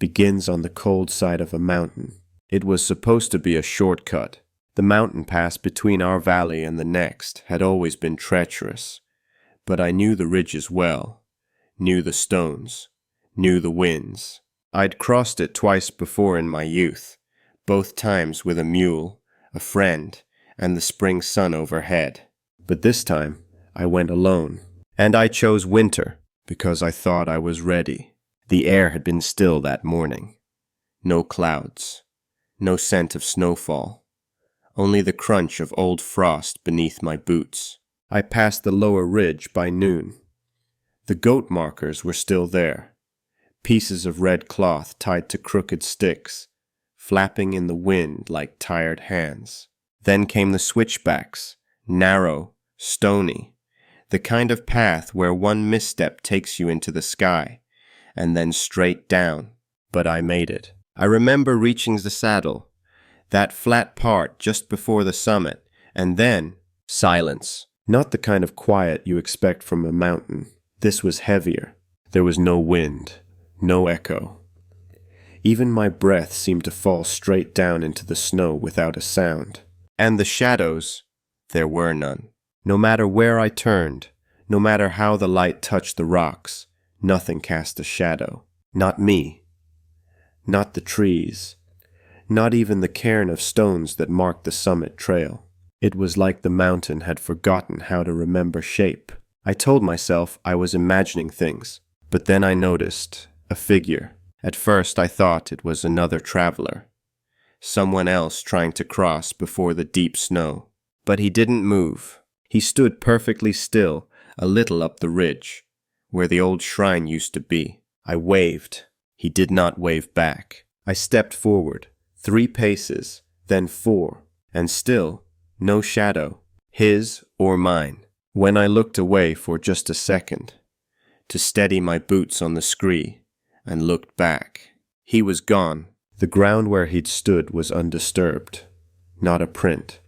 begins on the cold side of a mountain. It was supposed to be a shortcut. The mountain pass between our valley and the next had always been treacherous, but I knew the ridges well, knew the stones, knew the winds. I'd crossed it twice before in my youth, both times with a mule, a friend, and the spring sun overhead. But this time I went alone, and I chose winter because I thought I was ready. The air had been still that morning. No clouds, no scent of snowfall. Only the crunch of old frost beneath my boots. I passed the lower ridge by noon. The goat markers were still there, pieces of red cloth tied to crooked sticks, flapping in the wind like tired hands. Then came the switchbacks, narrow, stony, the kind of path where one misstep takes you into the sky, and then straight down. But I made it. I remember reaching the saddle, that flat part just before the summit, and then silence. Not the kind of quiet you expect from a mountain. This was heavier. There was no wind, no echo. Even my breath seemed to fall straight down into the snow without a sound. And the shadows, there were none. No matter where I turned, no matter how the light touched the rocks, nothing cast a shadow. Not me. Not the trees. Not even the cairn of stones that marked the summit trail. It was like the mountain had forgotten how to remember shape. I told myself I was imagining things, but then I noticed a figure. At first I thought it was another traveler, someone else trying to cross before the deep snow. But he didn't move. He stood perfectly still, a little up the ridge, where the old shrine used to be. I waved. He did not wave back. I stepped forward, 3 paces, then 4, and still no shadow, his or mine. When I looked away for just a second, to steady my boots on the scree, and looked back, he was gone. The ground where he'd stood was undisturbed. Not a print,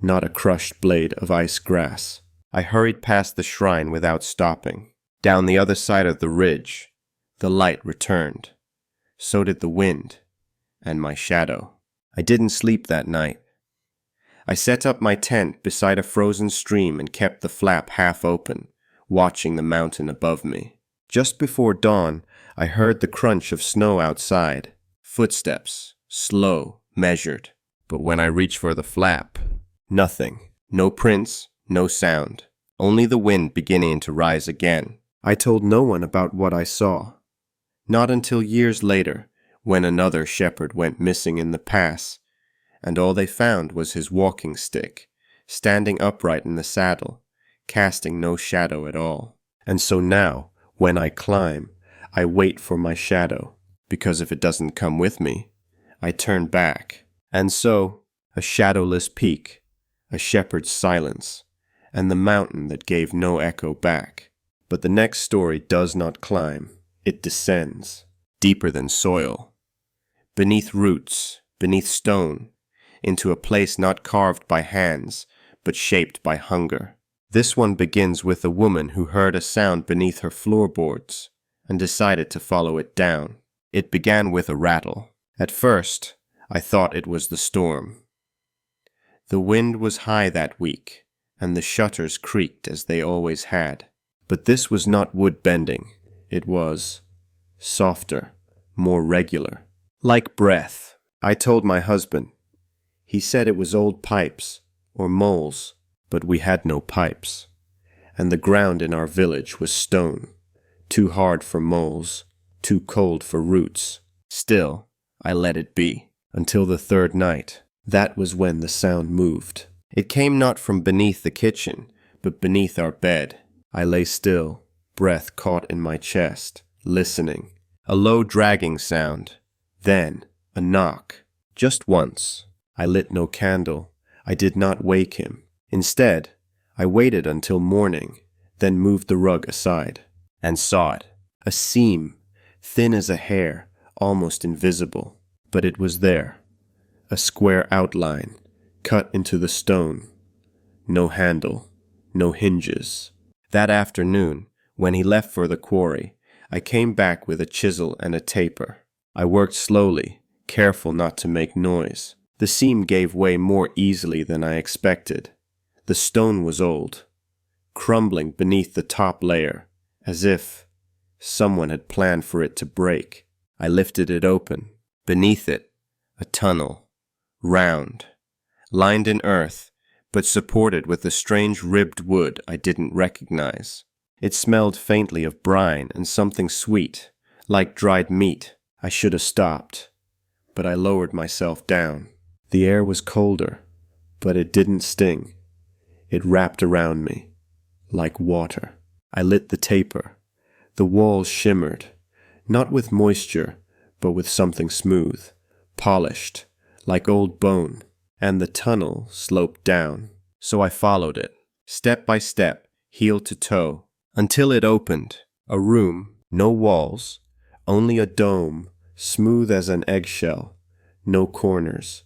not a crushed blade of ice grass. I hurried past the shrine without stopping. Down the other side of the ridge, the light returned. So did the wind, and my shadow. I didn't sleep that night. I set up my tent beside a frozen stream and kept the flap half open, watching the mountain above me. Just before dawn, I heard the crunch of snow outside. Footsteps, slow, measured. But when I reached for the flap, nothing. No prints, no sound. Only the wind beginning to rise again. I told no one about what I saw. Not until years later, when another shepherd went missing in the pass, and all they found was his walking stick, standing upright in the saddle, casting no shadow at all. And so now, when I climb, I wait for my shadow, because if it doesn't come with me, I turn back. And so, a shadowless peak, a shepherd's silence, and the mountain that gave no echo back. But the next story does not climb, it descends, deeper than soil, beneath roots, beneath stone, into a place not carved by hands, but shaped by hunger. This one begins with a woman who heard a sound beneath her floorboards and decided to follow it down. It began with a rattle. At first, I thought it was the storm. The wind was high that week, and the shutters creaked as they always had. But this was not wood bending. It was softer, more regular. Like breath. I told my husband. He said it was old pipes, or moles, but we had no pipes. And the ground in our village was stone, too hard for moles, too cold for roots. Still, I let it be, until the 3rd night. That was when the sound moved. It came not from beneath the kitchen, but beneath our bed. I lay still, breath caught in my chest, listening. A low dragging sound. Then, a knock. Just once. I lit no candle. I did not wake him. Instead, I waited until morning, then moved the rug aside, and saw it. A seam, thin as a hair, almost invisible. But it was there. A square outline, cut into the stone. No handle, no hinges. That afternoon, when he left for the quarry, I came back with a chisel and a taper. I worked slowly, careful not to make noise. The seam gave way more easily than I expected. The stone was old, crumbling beneath the top layer, as if someone had planned for it to break. I lifted it open. Beneath it, a tunnel, round, lined in earth, but supported with a strange ribbed wood I didn't recognize. It smelled faintly of brine and something sweet, like dried meat. I should have stopped, but I lowered myself down. The air was colder, but it didn't sting. It wrapped around me, like water. I lit the taper. The walls shimmered, not with moisture, but with something smooth, polished, like old bone, and the tunnel sloped down. So I followed it, step by step, heel to toe, until it opened. A room, no walls, only a dome, smooth as an eggshell, no corners.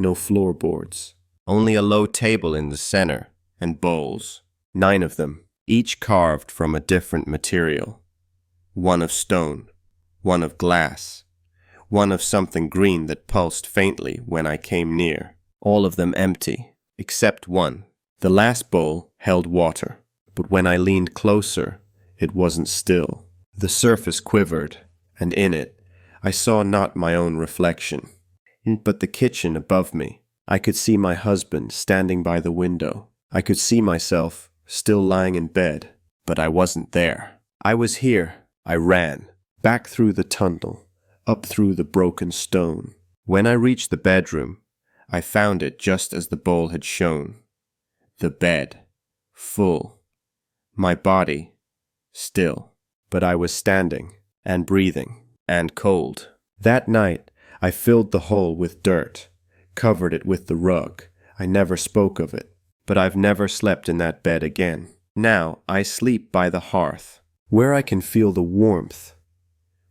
No floorboards, only a low table in the center, and bowls, 9 of them, each carved from a different material. One of stone, one of glass, one of something green that pulsed faintly when I came near. All of them empty, except one. The last bowl held water, but when I leaned closer, it wasn't still. The surface quivered, and in it, I saw not my own reflection, but the kitchen above me. I could see my husband standing by the window. I could see myself still lying in bed, but I wasn't there. I was here. I ran, back through the tunnel, up through the broken stone. When I reached the bedroom, I found it just as the bowl had shown. The bed, full. My body, still. But I was standing, and breathing, and cold. That night, I filled the hole with dirt, covered it with the rug. I never spoke of it, but I've never slept in that bed again. Now I sleep by the hearth, where I can feel the warmth,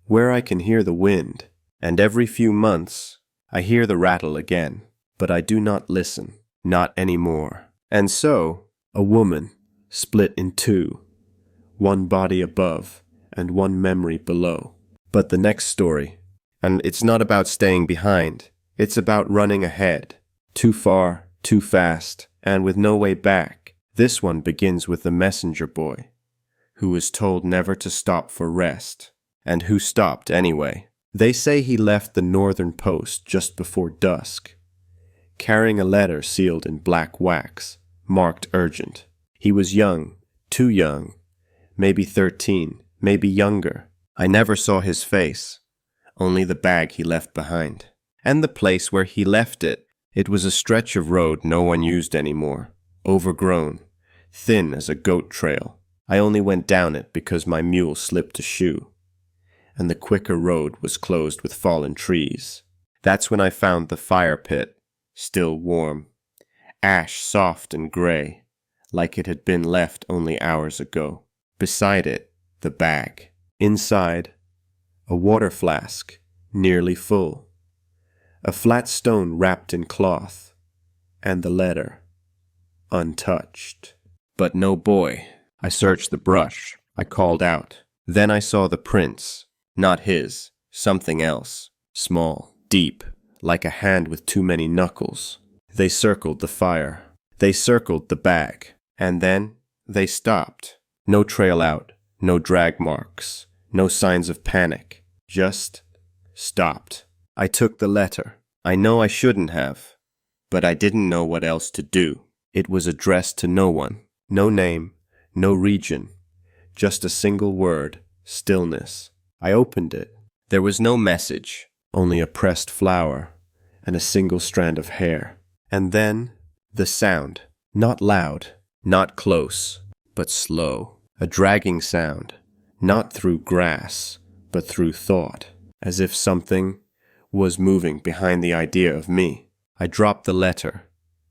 where I can hear the wind, and every few months I hear the rattle again, but I do not listen, not anymore. And so, a woman, split in two, one body above and one memory below. But the next story, and it's not about staying behind, it's about running ahead, too far, too fast, and with no way back. This one begins with the messenger boy, who was told never to stop for rest, and who stopped anyway. They say he left the northern post just before dusk, carrying a letter sealed in black wax, marked urgent. He was young, too young, maybe 13, maybe younger. I never saw his face, only the bag he left behind, and the place where he left it. It was a stretch of road no one used anymore, overgrown, thin as a goat trail. I only went down it because my mule slipped a shoe, and the quicker road was closed with fallen trees. That's when I found the fire pit, still warm, ash soft and gray, like it had been left only hours ago. Beside it, the bag. Inside, a water flask, nearly full, a flat stone wrapped in cloth, and the letter, untouched. But no boy. I searched the brush. I called out. Then I saw the prints. Not his, something else, small, deep, like a hand with too many knuckles. They circled the fire. They circled the bag. And then they stopped. No trail out, no drag marks, no signs of panic. Just stopped. I took the letter. I know I shouldn't have, but I didn't know what else to do. It was addressed to no one, no name, no region, just a single word, stillness. I opened it. There was no message, only a pressed flower and a single strand of hair. And then the sound, not loud, not close, but slow. A dragging sound, not through grass, but through thought, as if something was moving behind the idea of me. I dropped the letter,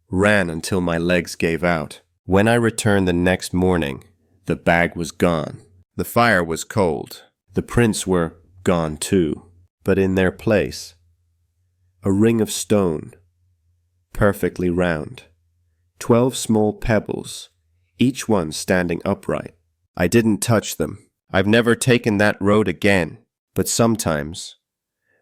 ran until my legs gave out. When I returned the next morning, the bag was gone. The fire was cold. The prints were gone too, but in their place, a ring of stone, perfectly round, 12 small pebbles, each one standing upright. I didn't touch them. I've never taken that road again. But sometimes,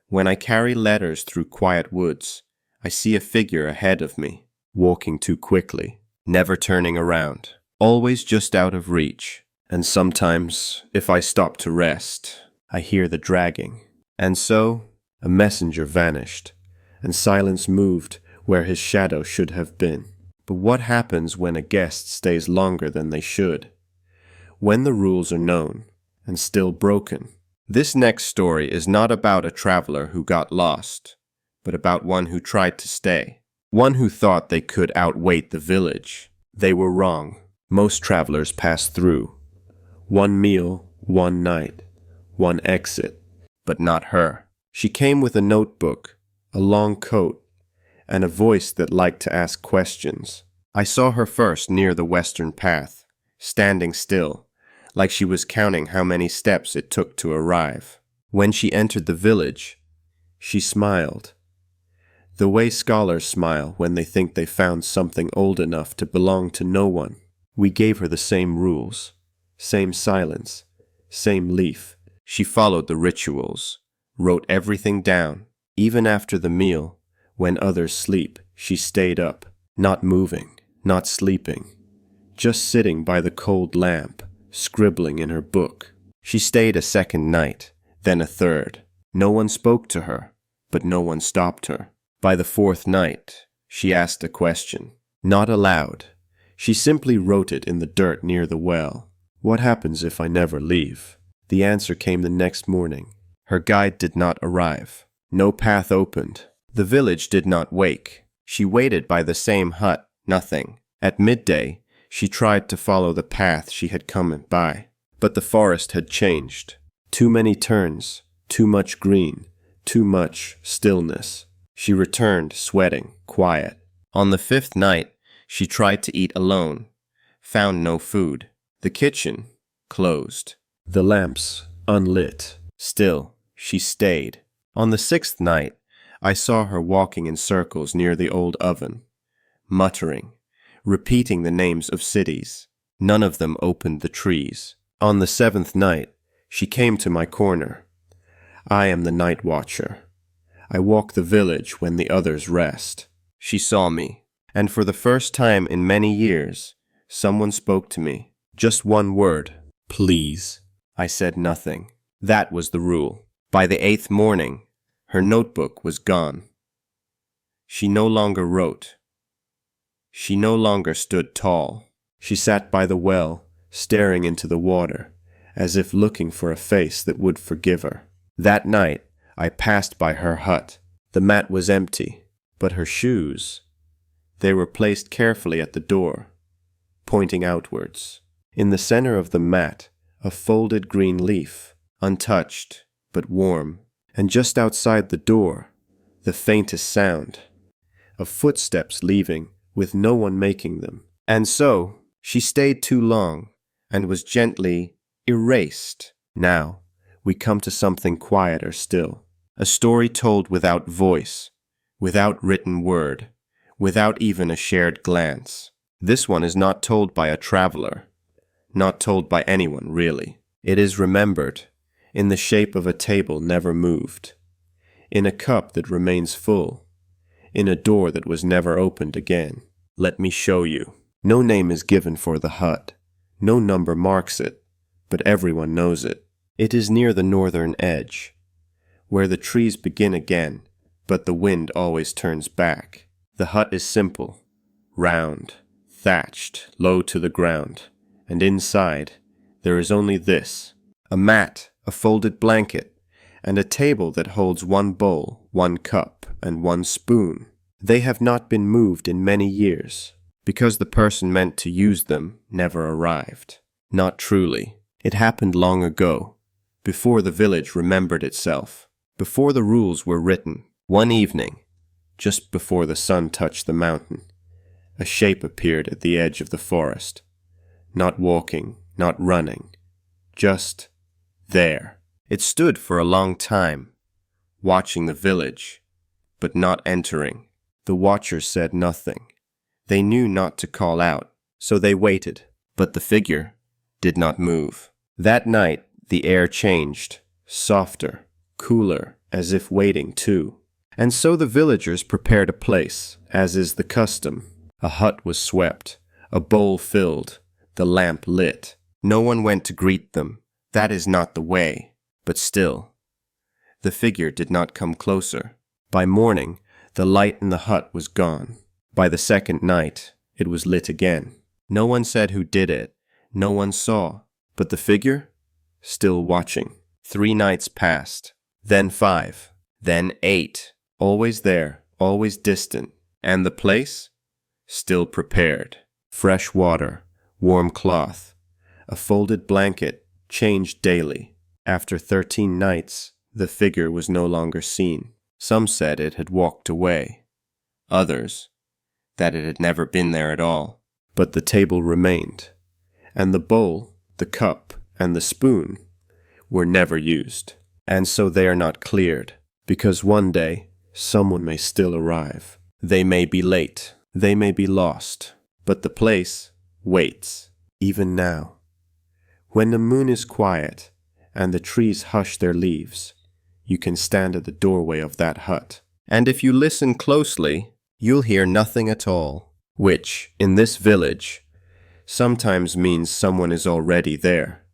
when I carry letters through quiet woods, I see a figure ahead of me, walking too quickly, never turning around, always just out of reach. And sometimes, if I stop to rest, I hear the dragging. And so, a messenger vanished, and silence moved where his shadow should have been. But what happens when a guest stays longer than they should? When the rules are known, and still broken. This next story is not about a traveler who got lost, but about one who tried to stay. One who thought they could outwait the village. They were wrong. Most travelers pass through. One meal, one night, one exit, but not her. She came with a notebook, a long coat, and a voice that liked to ask questions. I saw her first near the western path, standing still, like she was counting how many steps it took to arrive. When she entered the village, she smiled. The way scholars smile when they think they found something old enough to belong to no one. We gave her the same rules, same silence, same leaf. She followed the rituals, wrote everything down. Even after the meal, when others sleep, she stayed up, not moving, not sleeping, just sitting by the cold lamp, scribbling in her book. She stayed a second night, then a third. No one spoke to her, but no one stopped her. By the fourth night, She asked a question. Not aloud. She simply wrote it in the dirt near the well. What happens if I never leave? The answer came the next morning. Her guide did not arrive. No path opened. The village did not wake. She waited by the same hut. Nothing. At midday, she tried to follow the path she had come by. But the forest had changed. Too many turns, too much green, too much stillness. She returned, sweating, quiet. On the 5th night, she tried to eat alone. Found no food. The kitchen, closed. The lamps, unlit. Still, she stayed. On the 6th night, I saw her walking in circles near the old oven, muttering, repeating the names of cities. None of them opened the trees. On the 7th night, she came to my corner. I am the night watcher. I walk the village when the others rest. She saw me, and for the first time in many years, someone spoke to me. Just one word, please. I said nothing. That was the rule. By the 8th morning, her notebook was gone. She no longer wrote. She no longer stood tall. She sat by the well, staring into the water, as if looking for a face that would forgive her. That night, I passed by her hut. The mat was empty, but her shoes, they were placed carefully at the door, pointing outwards. In the center of the mat, a folded green leaf, untouched, but warm. And just outside the door, the faintest sound of footsteps leaving with no one making them. And so, she stayed too long and was gently erased. Now, we come to something quieter still. A story told without voice, without written word, without even a shared glance. This one is not told by a traveler, not told by anyone really. It is remembered in the shape of a table never moved, in a cup that remains full, in a door that was never opened again. Let me show you. No name is given for the hut. No number marks it, but everyone knows it. It is near the northern edge, where the trees begin again, but the wind always turns back. The hut is simple, round, thatched, low to the ground, and inside there is only this: a mat, a folded blanket, and a table that holds one bowl, one cup, and one spoon. They have not been moved in many years, because the person meant to use them never arrived. Not truly. It happened long ago, before the village remembered itself, before the rules were written. One evening, just before the sun touched the mountain, a shape appeared at the edge of the forest. Not walking, not running, just there. It stood for a long time, watching the village, but not entering. The watchers said nothing. They knew not to call out, so they waited, but the figure did not move. That night, the air changed, softer, cooler, as if waiting too. And so the villagers prepared a place, as is the custom. A hut was swept, a bowl filled, the lamp lit. No one went to greet them. That is not the way. But still, the figure did not come closer. By morning, the light in the hut was gone. By the 2nd night, it was lit again. No one said who did it. No one saw. But the figure? Still watching. 3 nights passed. Then 5. Then 8. Always there, always distant. And the place? Still prepared. Fresh water, warm cloth, a folded blanket, changed daily. After 13 nights, the figure was no longer seen. Some said it had walked away. Others, that it had never been there at all. But the table remained, and the bowl, the cup, and the spoon were never used. And so they are not cleared, because one day someone may still arrive. They may be late, they may be lost, but the place waits, even now. When the moon is quiet and the trees hush their leaves, you can stand at the doorway of that hut. And if you listen closely, you'll hear nothing at all, which, in this village, sometimes means someone is already there.